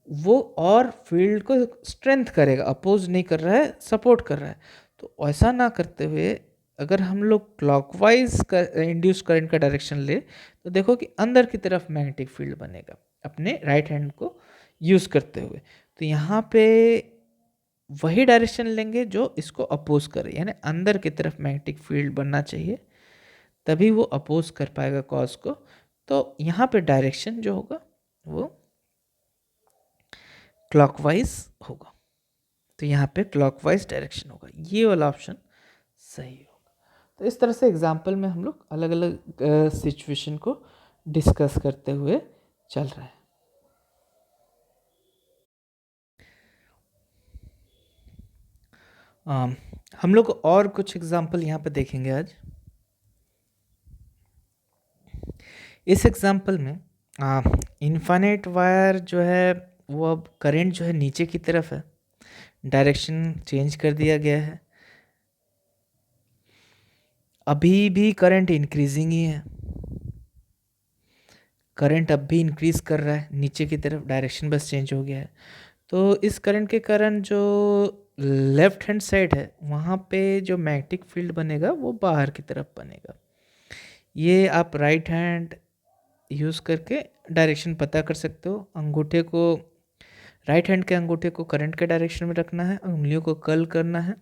वो और फील्ड को स्ट्रेंथ करेगा, अपोज नहीं कर रहा है, सपोर्ट कर रहा है। तो ऐसा ना करते हुए अगर हम लोग क्लॉकवाइज इंड्यूस करंट का डायरेक्शन ले तो देखो कि अंदर की तरफ मैग्नेटिक फील्ड बनेगा अपने राइट हैंड को यूज़ करते हुए। तो यहाँ पे वही डायरेक्शन लेंगे जो इसको अपोज करे, यानी अंदर की तरफ मैग्नेटिक फील्ड बनना चाहिए तभी वो अपोज कर पाएगा कॉज को। तो यहाँ पे डायरेक्शन जो होगा वो क्लॉकवाइज होगा। तो यहाँ पे क्लॉकवाइज डायरेक्शन होगा, ये वाला ऑप्शन सही होगा। तो इस तरह से एग्जाम्पल में हम लोग अलग अलग सिचुएशन को डिस्कस करते हुए चल रहे हैं। हम लोग और कुछ एग्जाम्पल यहाँ पे देखेंगे आज। इस एग्जाम्पल में इनफाइनाइट वायर जो है वो अब करंट जो है नीचे की तरफ है, डायरेक्शन चेंज कर दिया गया है, अभी भी करंट इंक्रीजिंग ही है, करंट अब भी इंक्रीज कर रहा है नीचे की तरफ, डायरेक्शन बस चेंज हो गया है। तो इस करंट के कारण जो लेफ्ट हैंड साइड है वहाँ पे जो मैग्नेटिक फील्ड बनेगा वो बाहर की तरफ बनेगा। ये आप राइट हैंड यूज़ करके डायरेक्शन पता कर सकते हो। अंगूठे को, राइट हैंड के अंगूठे को करंट के डायरेक्शन में रखना है, उंगलियों को कर्ल करना है,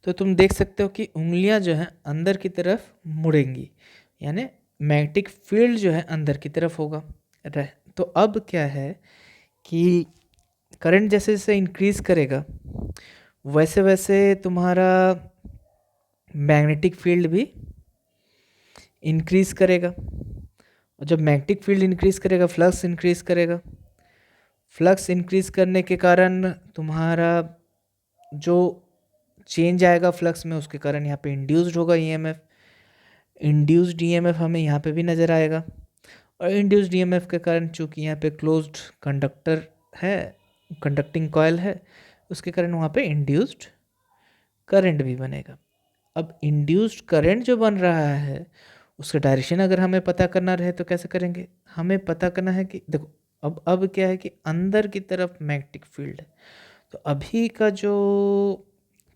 तो तुम देख सकते हो कि उंगलियां जो हैं अंदर की तरफ मुड़ेंगी, यानी मैग्नेटिक फील्ड जो है अंदर की तरफ होगा। तो अब क्या है कि करंट जैसे जैसे इंक्रीज करेगा वैसे वैसे तुम्हारा मैग्नेटिक फील्ड भी इंक्रीज करेगा, और जब मैग्नेटिक फील्ड इंक्रीज करेगा फ्लक्स इंक्रीज करेगा। फ्लक्स इंक्रीज करने के कारण तुम्हारा जो चेंज आएगा फ्लक्स में, उसके कारण यहाँ पे इंड्यूस्ड होगा ईएमएफ। इंड्यूस्ड ईएमएफ हमें यहाँ पे भी नज़र आएगा, और इंड्यूस्ड ईएमएफ के कारण चूंकि यहाँ पे क्लोज्ड कंडक्टर है, कंडक्टिंग कॉयल है, उसके कारण वहाँ पे इंड्यूस्ड करंट भी बनेगा। अब इंड्यूस्ड करंट जो बन रहा है उसका डायरेक्शन अगर हमें पता करना रहे तो कैसे करेंगे? हमें पता करना है कि देखो अब क्या है कि अंदर की तरफ मैग्नेटिक फील्ड है, तो अभी का जो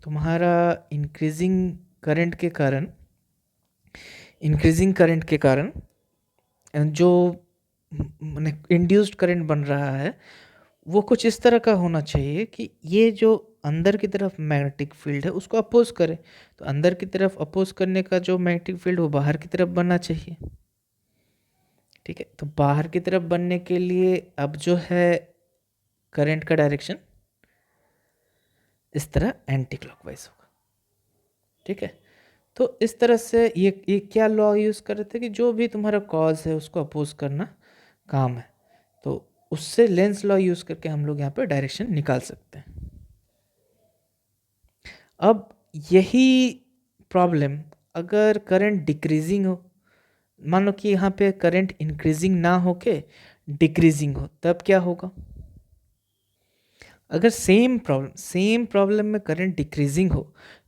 तुम्हारा इंक्रीजिंग करंट के कारण जो माने इंड्यूस्ड करंट बन रहा है वो कुछ इस तरह का होना चाहिए कि ये जो अंदर की तरफ मैग्नेटिक फील्ड है उसको अपोज करे। तो अंदर की तरफ अपोज करने का जो मैग्नेटिक फील्ड वो बाहर की तरफ बनना चाहिए। ठीक है, तो बाहर की तरफ बनने के लिए अब जो है करंट का डायरेक्शन इस तरह एंटी क्लॉकवाइज होगा। ठीक है, तो इस तरह से ये क्या लॉ यूज़ कर रहे थे कि जो भी तुम्हारा कॉज है उसको अपोज करना काम है, तो उससे लेंस लॉ यूज़ करके हम लोग यहाँ पे डायरेक्शन निकाल सकते हैं। अब यही प्रॉब्लम अगर करंट डिक्रीजिंग हो, मान लो कि यहाँ पे करंट इंक्रीजिंग ना होके डिक्रीजिंग हो, तब क्या होगा? अगर सेम प्रॉब्लम में करंट डिक्रीजिंग हो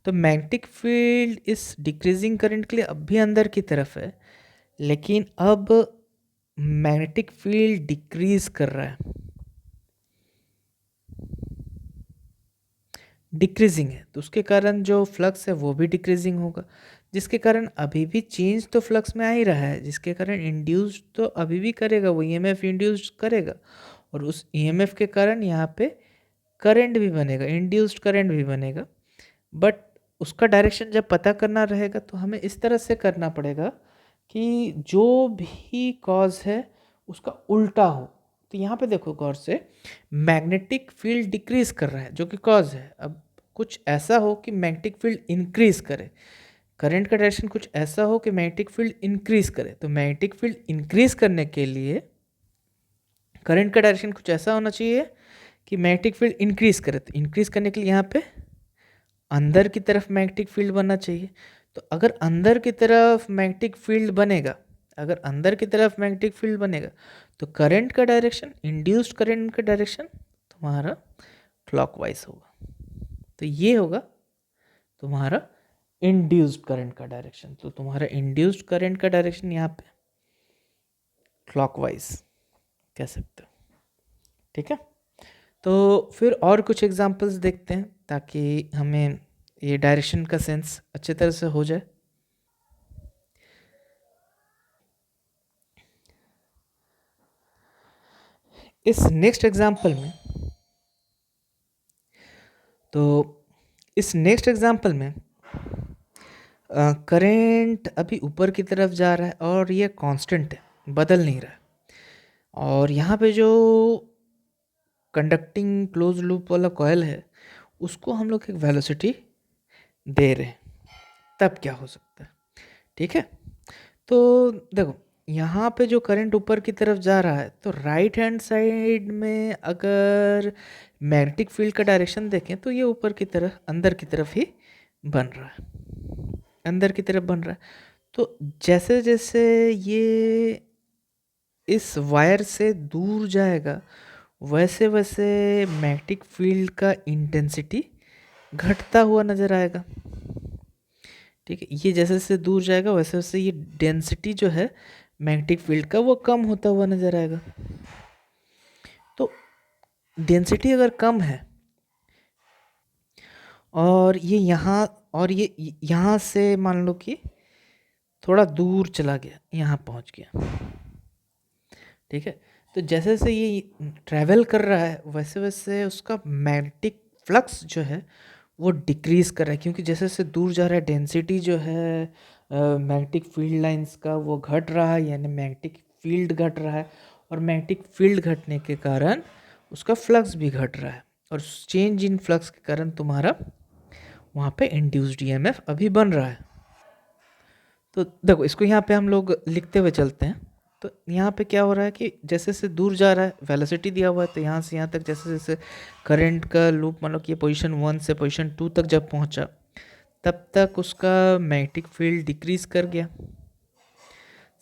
तो मैग्नेटिक फील्ड इस डिक्रीजिंग करंट के लिए अब भी अंदर की तरफ है, लेकिन अब मैग्नेटिक फील्ड डिक्रीज कर रहा है, डिक्रीजिंग है, तो उसके कारण जो फ्लक्स है वो भी डिक्रीजिंग होगा, जिसके कारण अभी भी चेंज तो फ्लक्स में आ ही रहा है, जिसके कारण इंड्यूस्ड तो अभी भी करेगा, वो ईएमएफ इंड्यूस्ड करेगा, और उस ईएमएफ के कारण यहाँ पे करंट भी बनेगा, इंड्यूस्ड करंट भी बनेगा। बट उसका डायरेक्शन जब पता करना रहेगा तो हमें इस तरह से करना पड़ेगा कि जो भी कॉज है उसका उल्टा हो। तो यहाँ पे देखो गौर से, मैग्नेटिक फील्ड डिक्रीज कर रहा है जो कि कॉज है, अब कुछ ऐसा हो कि मैग्नेटिक फील्ड इंक्रीज करे, करंट का डायरेक्शन कुछ ऐसा हो कि मैग्नेटिक फील्ड इंक्रीज करे। तो मैग्नेटिक फील्ड इंक्रीज करने के लिए करंट का डायरेक्शन कुछ ऐसा होना चाहिए कि मैग्नेटिक फील्ड इंक्रीज करे, तो इंक्रीज करने के लिए यहाँ पे अंदर की तरफ मैग्नेटिक फील्ड बनना चाहिए। तो अगर अंदर की तरफ मैग्नेटिक फील्ड बनेगा, अगर अंदर की तरफ मैग्नेटिक फील्ड बनेगा तो करंट का डायरेक्शन, इंड्यूस्ड करंट का डायरेक्शन तुम्हारा क्लॉकवाइज होगा। तो ये होगा तुम्हारा इंड्यूस्ड करंट का डायरेक्शन। तो तुम्हारा इंड्यूस्ड करंट का डायरेक्शन यहाँ पे क्लॉकवाइज कह सकते हो। ठीक है, तो फिर और कुछ एग्जांपल्स देखते हैं ताकि हमें ये डायरेक्शन का सेंस अच्छे तरह से हो जाए। इस नेक्स्ट एग्जांपल में करंट अभी ऊपर की तरफ जा रहा है और ये कांस्टेंट है, बदल नहीं रहा है, और यहाँ पे जो कंडक्टिंग क्लोज लूप वाला कॉयल है उसको हम लोग एक वेलोसिटी दे रहे हैं, तब क्या हो सकता है? ठीक है, तो देखो यहाँ पे जो करंट ऊपर की तरफ जा रहा है तो राइट हैंड साइड में अगर मैग्नेटिक फील्ड का डायरेक्शन देखें तो ये ऊपर की तरफ, अंदर की तरफ ही बन रहा है, अंदर की तरफ बन रहा है। तो जैसे जैसे ये इस वायर से दूर जाएगा वैसे वैसे मैग्नेटिक फील्ड का इंटेंसिटी घटता हुआ नज़र आएगा। ठीक है, ये जैसे जैसे दूर जाएगा वैसे वैसे ये डेंसिटी जो है मैग्नेटिक फील्ड का वो कम होता हुआ नज़र आएगा। तो डेंसिटी अगर कम है और ये यहाँ, और ये यहाँ से मान लो कि थोड़ा दूर चला गया, यहाँ पहुँच गया। ठीक है, तो जैसे जैसे ये ट्रैवल कर रहा है वैसे वैसे उसका मैग्नेटिक फ्लक्स जो है वो डिक्रीज कर रहा है, क्योंकि जैसे जैसे दूर जा रहा है डेंसिटी जो है मैग्नेटिक फील्ड लाइंस का वो घट रहा है, यानी मैग्नेटिक फील्ड घट रहा है, और मैग्नेटिक फील्ड घटने के कारण उसका फ्लक्स भी घट रहा है, और चेंज इन फ्लक्स के कारण तुम्हारा वहाँ पे इंड्यूस्ड ईएमएफ अभी बन रहा है। तो देखो इसको यहाँ पे हम लोग लिखते हुए चलते हैं। तो यहाँ पे क्या हो रहा है कि जैसे जैसे दूर जा रहा है, वेलोसिटी दिया हुआ है, तो यहाँ से यहाँ तक जैसे जैसे करंट का लूप मान लो कि ये पोजीशन 1 से पोजीशन 2 तक जब पहुँचा, तब तक उसका मैग्नेटिक फील्ड डिक्रीज कर गया,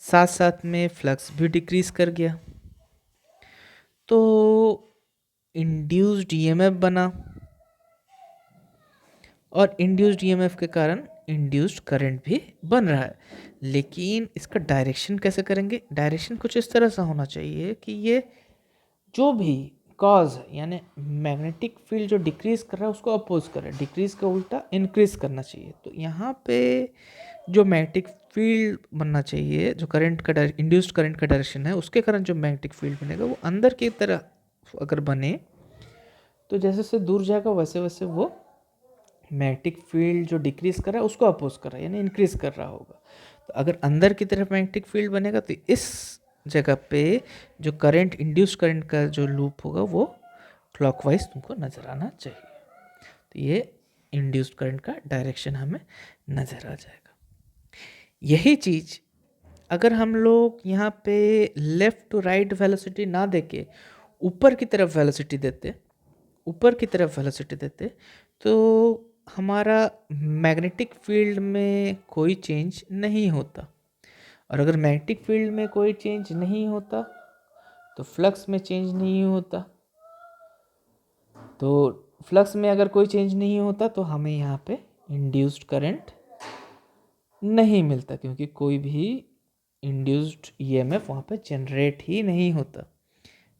साथ साथ में फ्लक्स भी डिक्रीज कर गया। तो इंड्यूस्ड ईएमएफ बना, और इंड्यूस्ड ईएमएफ के कारण इंड्यूस्ड करंट भी बन रहा है। लेकिन इसका डायरेक्शन कैसे करेंगे? डायरेक्शन कुछ इस तरह से होना चाहिए कि ये जो भी कॉज है, यानी मैग्नेटिक फील्ड जो डिक्रीज कर रहा है उसको अपोज कर रहा है, डिक्रीज का उल्टा इंक्रीज करना चाहिए। तो यहाँ पे जो मैग्नेटिक फील्ड बनना चाहिए, जो करंट का इंड्यूस्ड करंट का डायरेक्शन है, उसके कारण जो मैग्नेटिक फील्ड बनेगा वो अंदर की तरह अगर बने, तो जैसे जैसे दूर जाएगा वैसे वैसे वो मैग्नेटिक फील्ड जो डिक्रीज कर रहा है उसको अपोज कर रहा है, यानी इंक्रीज कर रहा होगा। तो अगर अंदर की तरफ मैग्नेटिक फील्ड बनेगा तो इस जगह पे जो करंट, इंड्यूस करंट का जो लूप होगा वो क्लॉकवाइज तुमको नज़र आना चाहिए। तो ये इंड्यूस्ड करंट का डायरेक्शन हमें नज़र आ जाएगा। यही चीज़ अगर हम लोग यहाँ पे लेफ़्ट टू राइट वेलोसिटी ना देके ऊपर की तरफ वेलोसिटी देते, ऊपर की तरफ वेलोसिटी देते, तो हमारा मैग्नेटिक फील्ड में कोई चेंज नहीं होता। और अगर मैग्नेटिक फील्ड में कोई चेंज नहीं होता तो फ्लक्स में चेंज नहीं होता। तो फ्लक्स में अगर कोई चेंज नहीं होता तो हमें यहाँ पे इंड्यूस्ड करंट नहीं मिलता, क्योंकि कोई भी इंड्यूस्ड ईएमएफ वहाँ पे जनरेट ही नहीं होता।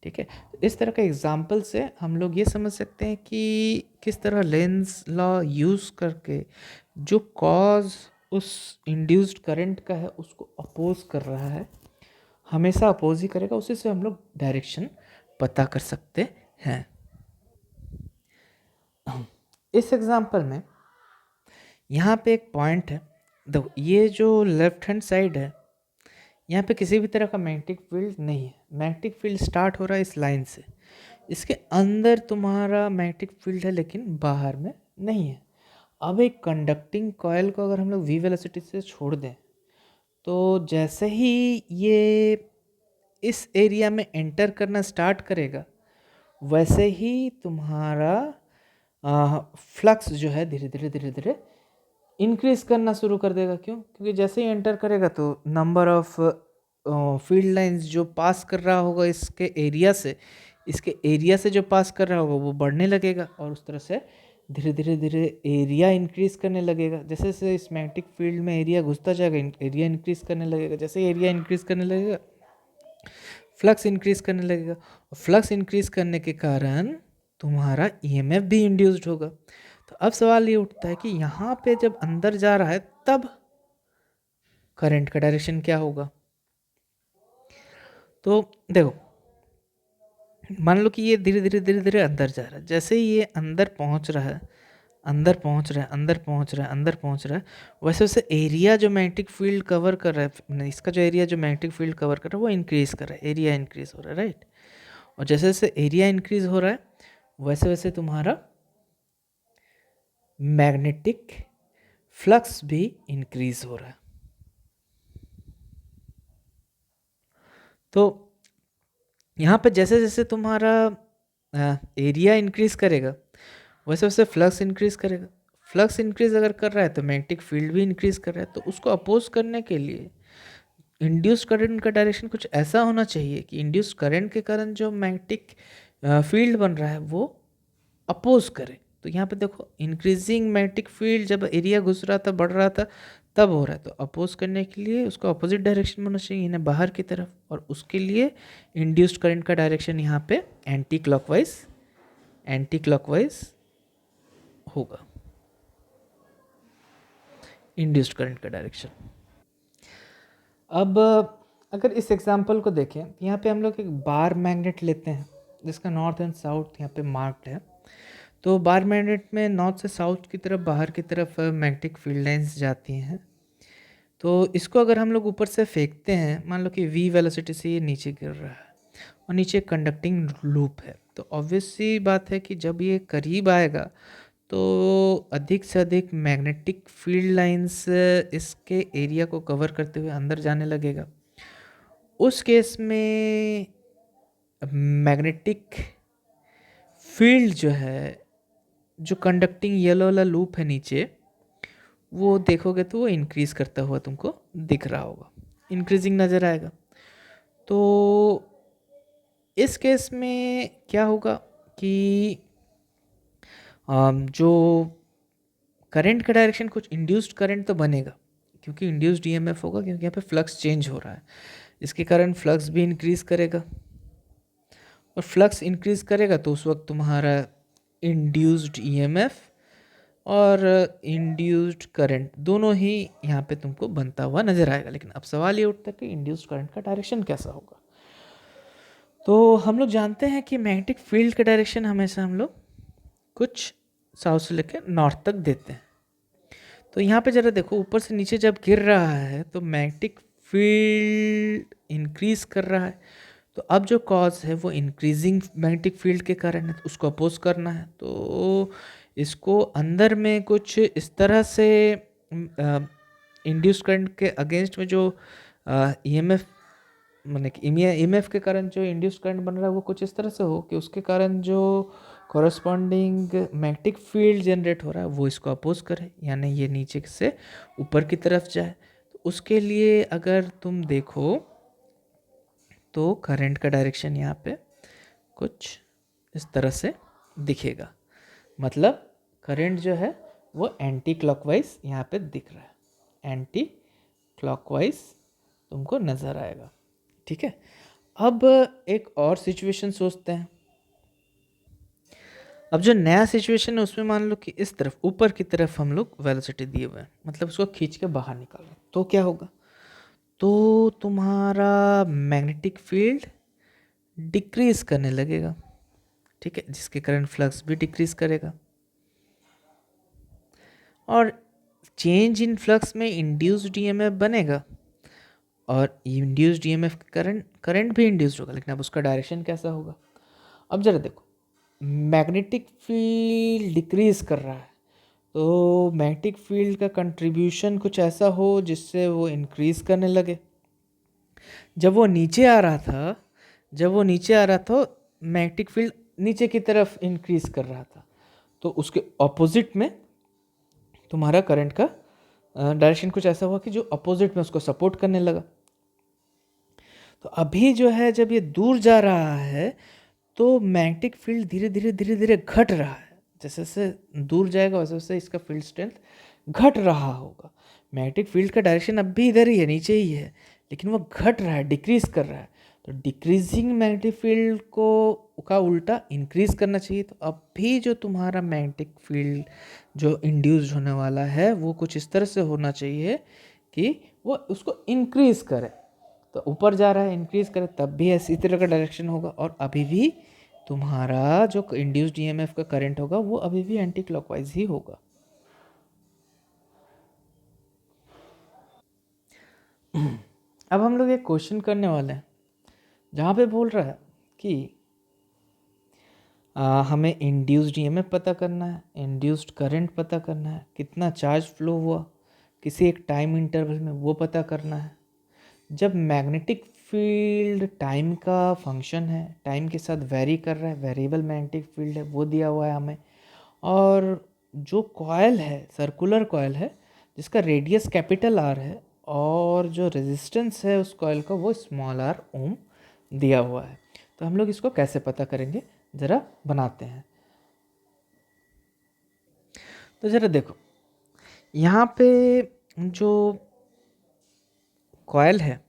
ठीक है, इस तरह के एग्जाम्पल से हम लोग ये समझ सकते हैं कि किस तरह लेंस लॉ यूज़ करके जो कॉज उस इंड्यूस्ड करंट का है उसको अपोज कर रहा है, हमेशा अपोज ही करेगा, उसी से हम लोग डायरेक्शन पता कर सकते हैं। इस एग्जाम्पल में यहाँ पे एक पॉइंट है, देखो ये जो लेफ्ट हैंड साइड है, यहाँ पे किसी भी तरह का मैग्नेटिक फील्ड नहीं है। मैग्नेटिक फील्ड स्टार्ट हो रहा है इस लाइन से, इसके अंदर तुम्हारा मैग्नेटिक फील्ड है लेकिन बाहर में नहीं है। अब एक कंडक्टिंग कॉयल को अगर हम लोग वी वेलोसिटी से छोड़ दें, तो जैसे ही ये इस एरिया में एंटर करना स्टार्ट करेगा, वैसे ही तुम्हारा फ्लक्स जो है धीरे धीरे धीरे धीरे इंक्रीज करना शुरू कर देगा। क्यों? क्योंकि जैसे ही एंटर करेगा तो नंबर ऑफ फील्ड लाइंस जो पास कर रहा होगा इसके एरिया से, इसके एरिया से जो पास कर रहा होगा वो बढ़ने लगेगा, और उस तरह से धीरे धीरे धीरे एरिया इंक्रीज करने लगेगा। जैसे जैसे इस मैग्नेटिक फील्ड में एरिया घुसता जाएगा, एरिया इंक्रीज करने लगेगा। जैसे एरिया इंक्रीज करने लगेगा, फ्लक्स इंक्रीज करने लगेगा, और फ्लक्स इंक्रीज करने के कारण तुम्हारा ईएमएफ भी इंड्यूस्ड होगा। तो अब सवाल ये उठता है कि यहाँ पे जब अंदर जा रहा है तब करंट का डायरेक्शन क्या होगा? तो देखो मान लो कि ये धीरे धीरे धीरे धीरे अंदर जा रहा है, जैसे ही ये अंदर पहुँच रहा है, अंदर पहुँच रहा है, अंदर पहुँच रहा है, अंदर पहुँच रहा है, वैसे वैसे एरिया जो मैग्नेटिक फील्ड कवर कर रहा है, इसका जो एरिया जो मैग्नेटिक फील्ड कवर कर रहा है वो इंक्रीज कर रहा है, एरिया इंक्रीज हो रहा है, राइट। और जैसे जैसे एरिया इंक्रीज हो रहा है वैसे वैसे तुम्हारा मैग्नेटिक फ्लक्स भी इंक्रीज हो रहा है। तो यहाँ पे जैसे जैसे तुम्हारा एरिया इंक्रीज करेगा वैसे वैसे फ्लक्स इंक्रीज करेगा। फ्लक्स इंक्रीज अगर कर रहा है तो मैग्नेटिक फील्ड भी इंक्रीज कर रहा है, तो उसको अपोज करने के लिए इंड्यूस्ड करंट का डायरेक्शन कुछ ऐसा होना चाहिए कि इंड्यूस्ड करंट के कारण जो मैग्नेटिक फील्ड बन रहा है वो अपोज करे। तो यहाँ पे देखो इंक्रीजिंग मैग्नेटिक फील्ड जब एरिया घुस रहा था, बढ़ रहा था, तब हो रहा है। तो अपोज करने के लिए उसको अपोजिट डायरेक्शन होना चाहिए, यानी बाहर की तरफ, और उसके लिए इंड्यूस्ड करंट का डायरेक्शन यहाँ पे एंटी क्लॉकवाइज होगा, इंड्यूस्ड करंट का डायरेक्शन। अब अगर इस एग्जांपल को देखें, यहाँ पे हम लोग एक बार मैग्नेट लेते हैं जिसका नॉर्थ एंड साउथ यहाँ पे मार्क्ड है। तो बार मैग्नेट में नॉर्थ से साउथ की तरफ, बाहर की तरफ मैग्नेटिक फील्ड लाइंस जाती हैं। तो इसको अगर हम लोग ऊपर से फेंकते हैं, मान लो कि v वेलोसिटी से ये नीचे गिर रहा है और नीचे कंडक्टिंग लूप है, तो ऑब्वियस सी बात है कि जब ये करीब आएगा तो अधिक से अधिक मैग्नेटिक फील्ड लाइंस इसके एरिया को कवर करते हुए अंदर जाने लगेगा। उस केस में मैग्नेटिक फील्ड जो है, जो कंडक्टिंग येलो वाला लूप है नीचे, वो देखोगे तो वो इंक्रीज करता हुआ तुमको दिख रहा होगा, इंक्रीजिंग नज़र आएगा। तो इस केस में क्या होगा कि जो करंट का डायरेक्शन, कुछ इंड्यूस्ड करंट तो बनेगा, क्योंकि इंड्यूस्ड ईएमएफ होगा, क्योंकि यहाँ पे फ्लक्स चेंज हो रहा है, इसके कारण फ्लक्स भी इंक्रीज करेगा। और फ्लक्स इंक्रीज करेगा तो उस वक्त तुम्हारा इंड्यूस्ड ईएमएफ और इंड्यूस्ड करंट दोनों ही यहाँ पे तुमको बनता हुआ नजर आएगा। लेकिन अब सवाल ये उठता है कि इंड्यूस्ड करंट का डायरेक्शन कैसा होगा। तो हम लोग जानते हैं कि मैग्नेटिक फील्ड का डायरेक्शन हमेशा हम लोग कुछ साउथ से लेकर नॉर्थ तक देते हैं। तो यहाँ पे ज़रा देखो, ऊपर से नीचे जब गिर रहा है तो मैग्नेटिक फील्ड इंक्रीज कर रहा है। तो अब जो कॉज है वो इंक्रीजिंग मैग्नेटिक फील्ड के कारण है, तो उसको अपोज करना है। तो इसको अंदर में कुछ इस तरह से इंड्यूस करंट के अगेंस्ट में जो ईएमएफ, माने कि ईएमएफ के कारण जो इंड्यूस करंट बन रहा है वो कुछ इस तरह से हो कि उसके कारण जो कॉरस्पॉन्डिंग मैग्नेटिक फील्ड जनरेट हो रहा है वो इसको अपोज करे, यानी ये नीचे से ऊपर की तरफ जाए। तो उसके लिए अगर तुम देखो तो करंट का डायरेक्शन यहाँ पे कुछ इस तरह से दिखेगा, मतलब करंट जो है वो एंटी क्लॉकवाइज यहाँ पे दिख रहा है, एंटी क्लॉकवाइज तुमको नज़र आएगा। ठीक है, अब एक और सिचुएशन सोचते हैं। अब जो नया सिचुएशन है उसमें मान लो कि इस तरफ ऊपर की तरफ हम लोग वेलोसिटी दिए हुए हैं, मतलब उसको खींच के बाहर निकाल रहे हैं, तो क्या होगा? तो तुम्हारा मैग्नेटिक फील्ड डिक्रीज करने लगेगा। ठीक है, जिसके कारण फ्लक्स भी डिक्रीज करेगा, और चेंज इन फ्लक्स में इंड्यूस्ड ईएमएफ बनेगा, और इंड्यूस्ड ईएमएफ करंट भी इंड्यूस्ड होगा। लेकिन अब उसका डायरेक्शन कैसा होगा? अब जरा देखो, मैग्नेटिक फील्ड डिक्रीज कर रहा है, तो मैग्नेटिक फील्ड का कंट्रीब्यूशन कुछ ऐसा हो जिससे वो इंक्रीज करने लगे। जब वो नीचे आ रहा था मैग्नेटिक फील्ड नीचे की तरफ इंक्रीज कर रहा था, तो उसके ऑपोजिट में तुम्हारा करंट का डायरेक्शन कुछ ऐसा हुआ कि जो अपोजिट में उसको सपोर्ट करने लगा। तो अभी जो है जब ये दूर जा रहा है तो मैग्नेटिक फील्ड धीरे धीरे घट रहा है। जैसे जैसे दूर जाएगा वैसे वैसे इसका फील्ड स्ट्रेंथ घट रहा होगा। मैग्नेटिक फील्ड का डायरेक्शन अब भी इधर ही है, नीचे ही है, लेकिन वो घट रहा है, डिक्रीज कर रहा है। तो डिक्रीजिंग मैग्नेटिक फील्ड को का उल्टा इंक्रीज करना चाहिए। तो अब भी जो तुम्हारा मैग्नेटिक फील्ड जो इंड्यूस्ड होने वाला है वो कुछ इस तरह से होना चाहिए कि वो उसको इंक्रीज करे। तो ऊपर जा रहा है, इंक्रीज करे, तब भी इसी तरह का डायरेक्शन होगा। और अभी भी तुम्हारा जो इंड्यूस्ड ईएमएफ का करंट होगा वो अभी भी एंटी क्लॉकवाइज ही होगा। अब हम लोग एक क्वेश्चन करने वाले हैं जहाँ पे बोल रहा है कि हमें इंड्यूस्ड ईएमएफ पता करना है, इंड्यूस्ड करंट पता करना है, कितना चार्ज फ्लो हुआ किसी एक टाइम इंटरवल में वो पता करना है। जब मैग्नेटिक फील्ड टाइम का फंक्शन है, टाइम के साथ वेरी कर रहा है, वेरिएबल मैग्नेटिक फील्ड है वो दिया हुआ है हमें, और जो कॉयल है सर्कुलर कॉयल है जिसका रेडियस कैपिटल आर है और जो रेजिस्टेंस है उस कॉयल का वो स्मॉल आर ओम दिया हुआ है। तो हम लोग इसको कैसे पता करेंगे, ज़रा बनाते हैं। तो ज़रा देखो, यहाँ पे जो कॉयल है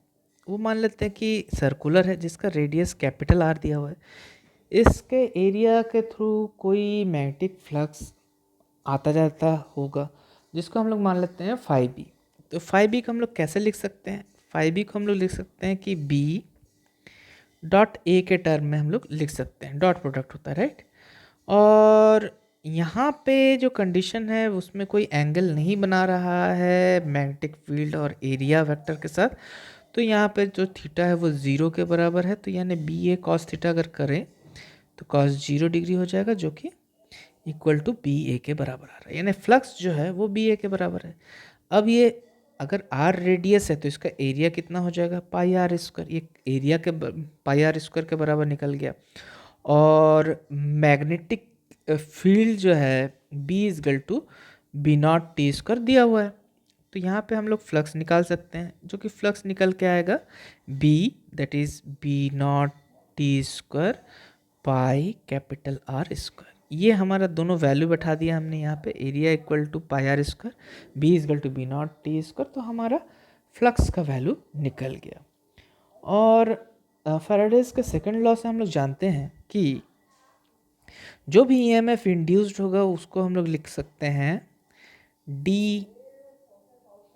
वो मान लेते हैं कि सर्कुलर है जिसका रेडियस कैपिटल आर दिया हुआ है। इसके एरिया के थ्रू कोई मैग्नेटिक फ्लक्स आता जाता होगा जिसको हम लोग मान लेते हैं फाई बी। तो फाई बी को हम लोग कैसे लिख सकते हैं? फाई बी को हम लोग लिख सकते हैं कि बी डॉट ए के टर्म में हम लोग लिख सकते हैं, डॉट प्रोडक्ट होता है, राइट। और यहाँ पे जो कंडीशन है उसमें कोई एंगल नहीं बना रहा है मैग्नेटिक फील्ड और एरिया वेक्टर के साथ, तो यहाँ पे जो थीटा है वो 0 के बराबर है। तो यानी बी ए कॉस थीटा अगर करें तो कॉस 0 डिग्री हो जाएगा, जो कि इक्वल टू बी ए के बराबर आ रहा है, यानी फ्लक्स जो है वो बी ए के बराबर है। अब ये अगर आर रेडियस है तो इसका एरिया कितना हो जाएगा, पाई आर स्क्वायर, ये एरिया के पाई आर स्क्वायर के बराबर निकल गया। और मैग्नेटिक फील्ड जो है B is equal to B naught T square दिया हुआ है, तो यहाँ पे हम लोग फ्लक्स निकाल सकते हैं, जो कि फ्लक्स निकल के आएगा B, that is B naught T square pi capital R square. ये हमारा दोनों वैल्यू बैठा दिया हमने यहाँ पे, area equal to pi are square, B is equal to B naught T square, तो हमारा फ्लक्स का वैल्यू निकल गया। और फैराडेज के सेकंड लॉ से हम लोग जानते हैं कि जो भी ईएमएफ इंड्यूस्ड होगा उसको हम लोग लिख सकते हैं D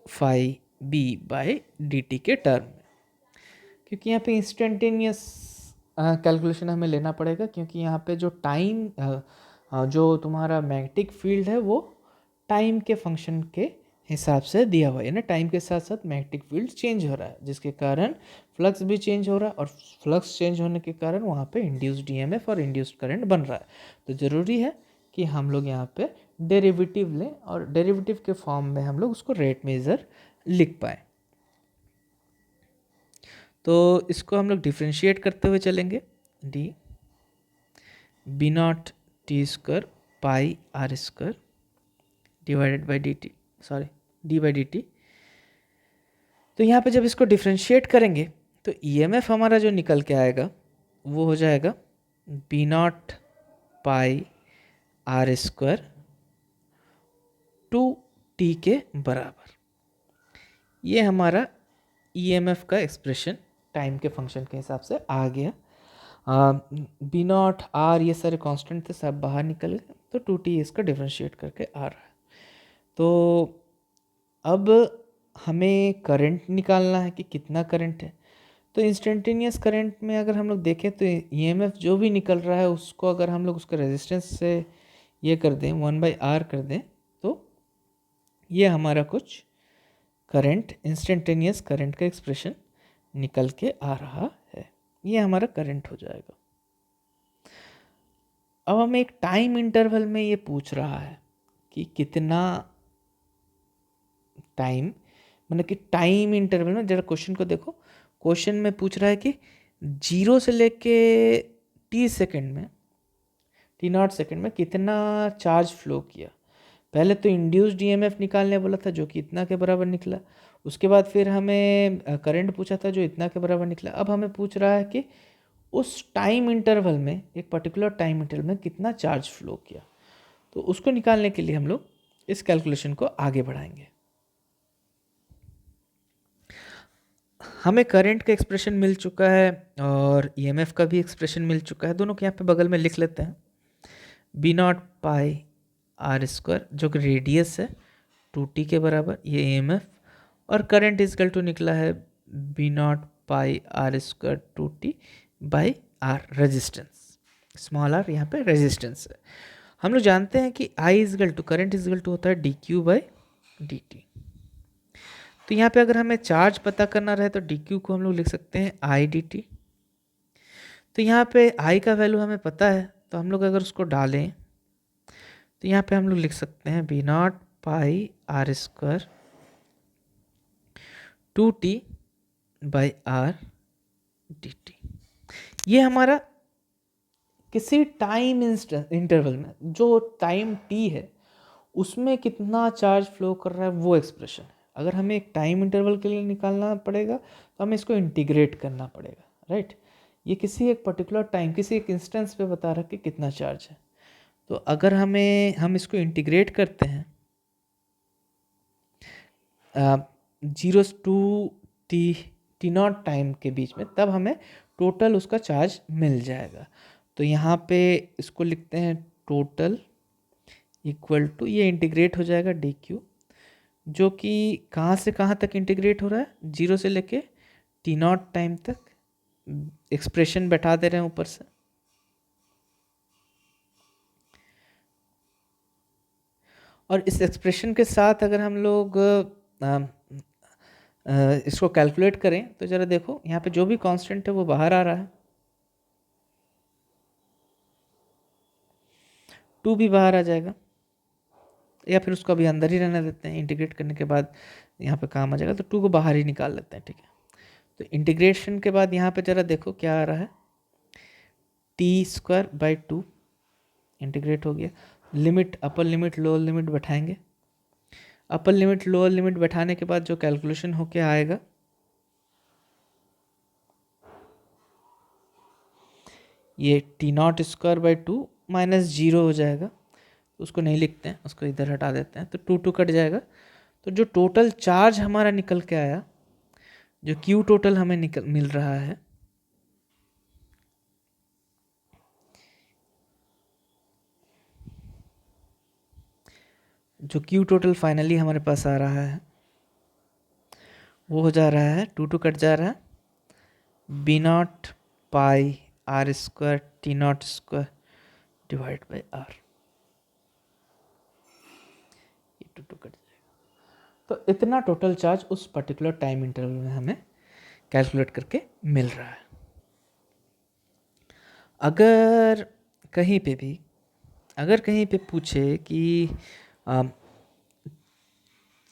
phi B by D T के टर्म में, क्योंकि यहाँ पे इंस्टेंटेनियस कैलकुलेशन हमें लेना पड़ेगा, क्योंकि यहाँ पे जो टाइम जो तुम्हारा मैग्नेटिक फील्ड है वो टाइम के फंक्शन के हिसाब से दिया हुआ है, यानी टाइम के साथ साथ मैग्नेटिक फील्ड चेंज हो रहा है, जिसके कारण फ्लक्स भी चेंज हो रहा है, और फ्लक्स चेंज होने के कारण वहाँ पे इंड्यूस्ड ईएमएफ और इंड्यूस्ड करंट बन रहा है। तो ज़रूरी है कि हम लोग यहाँ पे डेरिवेटिव लें, और डेरिवेटिव के फॉर्म में हम लोग उसको रेट मेजर लिख पाएँ। तो इसको हम लोग डिफ्रेंशिएट करते हुए चलेंगे, D B naught T square pi are square divided by D T, sorry D by D T. तो यहाँ पे जब इसको डिफ्रेंशिएट करेंगे तो ईएमएफ हमारा जो निकल के आएगा वो हो जाएगा B naught pi are square two T के बराबर। ये हमारा ईएमएफ का एक्सप्रेशन टाइम के फंक्शन के हिसाब से आ गया। बी नॉट आर ये सारे कांस्टेंट थे, सब बाहर निकल गए, तो टू टी इसका डिफ्रेंशिएट करके आ रहा है। तो अब हमें करंट निकालना है कि कितना करंट है। तो इंस्टेंटेनियस करंट में अगर हम लोग देखें तो ईएमएफ जो भी निकल रहा है उसको अगर हम लोग उसका रेजिस्टेंस से ये कर दें 1/r कर दें, तो ये हमारा कुछ करंट, इंस्टेंटेनियस करंट का एक्सप्रेशन निकल के आ रहा है, ये हमारा करंट हो जाएगा। अब हमें एक टाइम इंटरवल में ये पूछ रहा है कि कितना टाइम, मतलब कि टाइम इंटरवल में, जरा क्वेश्चन को देखो, क्वेश्चन में पूछ रहा है कि 0 से लेके टी सेकेंड में, टी नॉट सेकेंड में कितना चार्ज फ्लो किया। पहले तो इंड्यूस्ड ईएमएफ निकालने बोला था जो कि इतना के बराबर निकला, उसके बाद फिर हमें करंट पूछा था जो इतना के बराबर निकला। अब हमें पूछ रहा है कि उस टाइम इंटरवल में, एक पर्टिकुलर टाइम इंटरवल में कितना चार्ज फ्लो किया। तो उसको निकालने के लिए हम लोग इस कैलकुलेशन को आगे बढ़ाएंगे। हमें करंट का एक्सप्रेशन मिल चुका है और ईएमएफ का भी एक्सप्रेशन मिल चुका है, दोनों के यहाँ पे बगल में लिख लेते हैं। B naught pi are square जो कि रेडियस है 2t के बराबर, ये ईएमएफ, और करंट इजकल टू निकला है B naught pi are square 2t by r, resistance, small r यहाँ पे रेजिस्टेंस है। हम लोग जानते हैं कि I is equal to current is equal to होता है D Q by D T. तो यहाँ पे अगर हमें चार्ज पता करना रहे तो डी क्यू को हम लोग लिख सकते हैं आई डी टी। तो यहाँ पे आई का वैल्यू हमें पता है, तो हम लोग अगर उसको डालें तो यहाँ पे हम लोग लिख सकते हैं B naught pi are square 2t by R D T. ये हमारा किसी टाइम इंटरवल में जो टाइम t है उसमें कितना चार्ज फ्लो कर रहा है वो एक्सप्रेशन है। अगर हमें एक टाइम इंटरवल के लिए निकालना पड़ेगा तो हमें इसको इंटीग्रेट करना पड़ेगा, राइट। ये किसी एक पर्टिकुलर टाइम, किसी एक इंस्टेंस पे बता रहा है कि कितना चार्ज है। तो अगर हम इसको इंटीग्रेट करते हैं 0 टू टी नॉट टाइम के बीच में, तब हमें टोटल उसका चार्ज मिल जाएगा। तो यहाँ पे इसको लिखते हैं टोटल इक्वल टू, ये इंटीग्रेट हो जाएगा डी क्यू, जो कि कहाँ से कहाँ तक इंटीग्रेट हो रहा है, 0 से लेके टी नॉट टाइम तक। एक्सप्रेशन बैठा दे रहे हैं ऊपर से, और इस एक्सप्रेशन के साथ अगर हम लोग इसको कैलकुलेट करें तो ज़रा देखो यहाँ पे जो भी कांस्टेंट है वो बाहर आ रहा है। 2 भी बाहर आ जाएगा, या फिर उसको अभी अंदर ही रहने देते हैं, इंटीग्रेट करने के बाद यहाँ पे काम आ जाएगा, तो 2 को बाहर ही निकाल लेते हैं, ठीक है। तो इंटीग्रेशन के बाद यहाँ पे ज़रा देखो क्या आ रहा है, t²/2 इंटीग्रेट हो गया। Limit, upper limit lower limit बैठाएंगे, अपर लिमिट लोअर लिमिट बैठाने के बाद जो कैलकुलेशन होके आएगा, ये t02/2 -0 हो जाएगा, उसको नहीं लिखते हैं, उसको इधर हटा देते हैं, तो 2 कट जाएगा। तो जो टोटल चार्ज हमारा निकल के आया, जो Q टोटल हमें मिल रहा है, जो Q टोटल फाइनली हमारे पास आ रहा है, वो हो जा रहा है, 2 कट जा रहा है, B0πr² T0² divide by R, ये 2 कट जाएगा। तो इतना टोटल चार्ज उस पर्टिकुलर टाइम इंटरवल में हमें कैलकुलेट करके मिल रहा है। अगर कहीं पे पूछे कि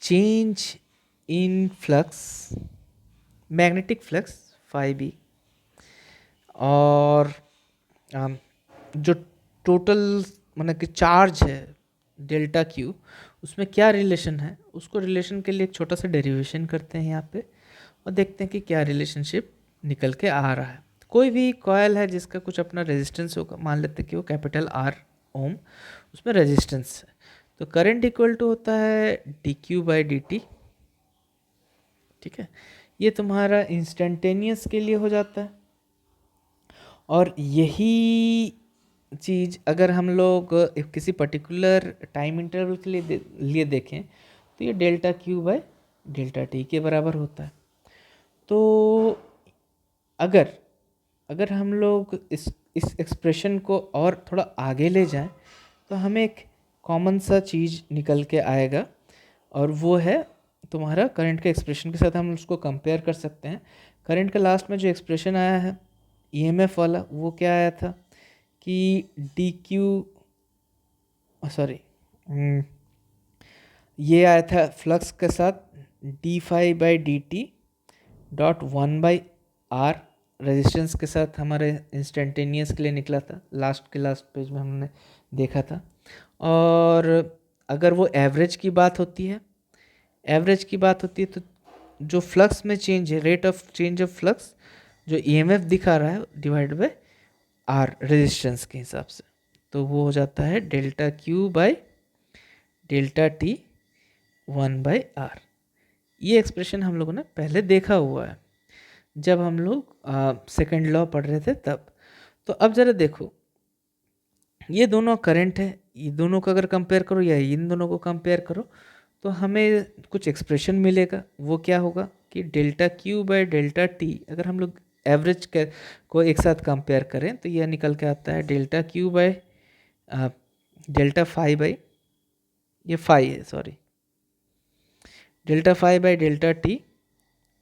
change in flux, magnetic flux phi और जो टोटल मतलब कि चार्ज है डेल्टा Q, उसमें क्या रिलेशन है, उसको रिलेशन के लिए एक छोटा सा डेरिवेशन करते हैं यहाँ पे और देखते हैं कि क्या रिलेशनशिप निकल के आ रहा है। कोई भी कॉयल है जिसका कुछ अपना रेजिस्टेंस होगा, मान लेते हैं कि वो कैपिटल R ओम, उसमें रेजिस्टेंस है, तो करंट इक्वल टू होता है dQ/dt, ठीक है। ये तुम्हारा इंस्टेंटेनियस के लिए हो जाता है, और यही चीज़ अगर हम लोग किसी पर्टिकुलर टाइम इंटरवल के लिए देखें तो ये ΔQ/ΔT के बराबर होता है। तो अगर हम लोग इस एक्सप्रेशन को और थोड़ा आगे ले जाएं तो हमें एक कॉमन सा चीज़ निकल के आएगा, और वो है तुम्हारा करंट के एक्सप्रेशन के साथ हम उसको कंपेयर कर सकते हैं। करंट का लास्ट में जो एक्सप्रेशन आया है EMF वाला, वो क्या आया था कि ये आया था फ्लक्स के साथ dφ/dt.1/r, रेजिस्टेंस के साथ हमारे इंस्टेंटेनियस के लिए निकला था, लास्ट पेज में हमने देखा था। और अगर वो एवरेज की बात होती है तो जो फ्लक्स में चेंज है, rate of change of flux जो EMF दिखा रहा है डिवाइड बाय R रेजिस्टेंस के हिसाब से, तो वो हो जाता है ΔQ/ΔT 1/R। ये एक्सप्रेशन हम लोगों ने पहले देखा हुआ है जब हम लोग सेकेंड लॉ पढ़ रहे थे तब। तो अब ज़रा देखो, ये दोनों करंट है, ये दोनों को अगर कंपेयर करो या इन दोनों को कंपेयर करो तो हमें कुछ एक्सप्रेशन मिलेगा। वो क्या होगा कि ΔQ/ΔT, अगर हम लोग एवरेज को एक साथ कंपेयर करें तो यह निकल के आता है ΔΦ/ΔT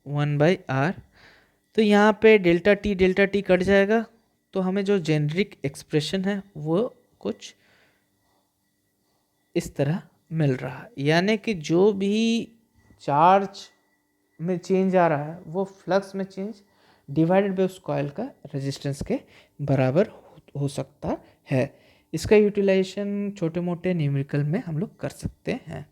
1/R। तो यहाँ पे ΔT कट जाएगा, तो हमें जो जेनरिक एक्सप्रेशन है वो कुछ इस तरह मिल रहा है, यानी कि जो भी चार्ज में चेंज आ रहा है वो फ्लक्स में चेंज डिवाइडेड बाय उस कॉइल का रेजिस्टेंस के बराबर हो सकता है। इसका यूटिलाइजेशन छोटे मोटे न्यूमेरिकल में हम लोग कर सकते हैं।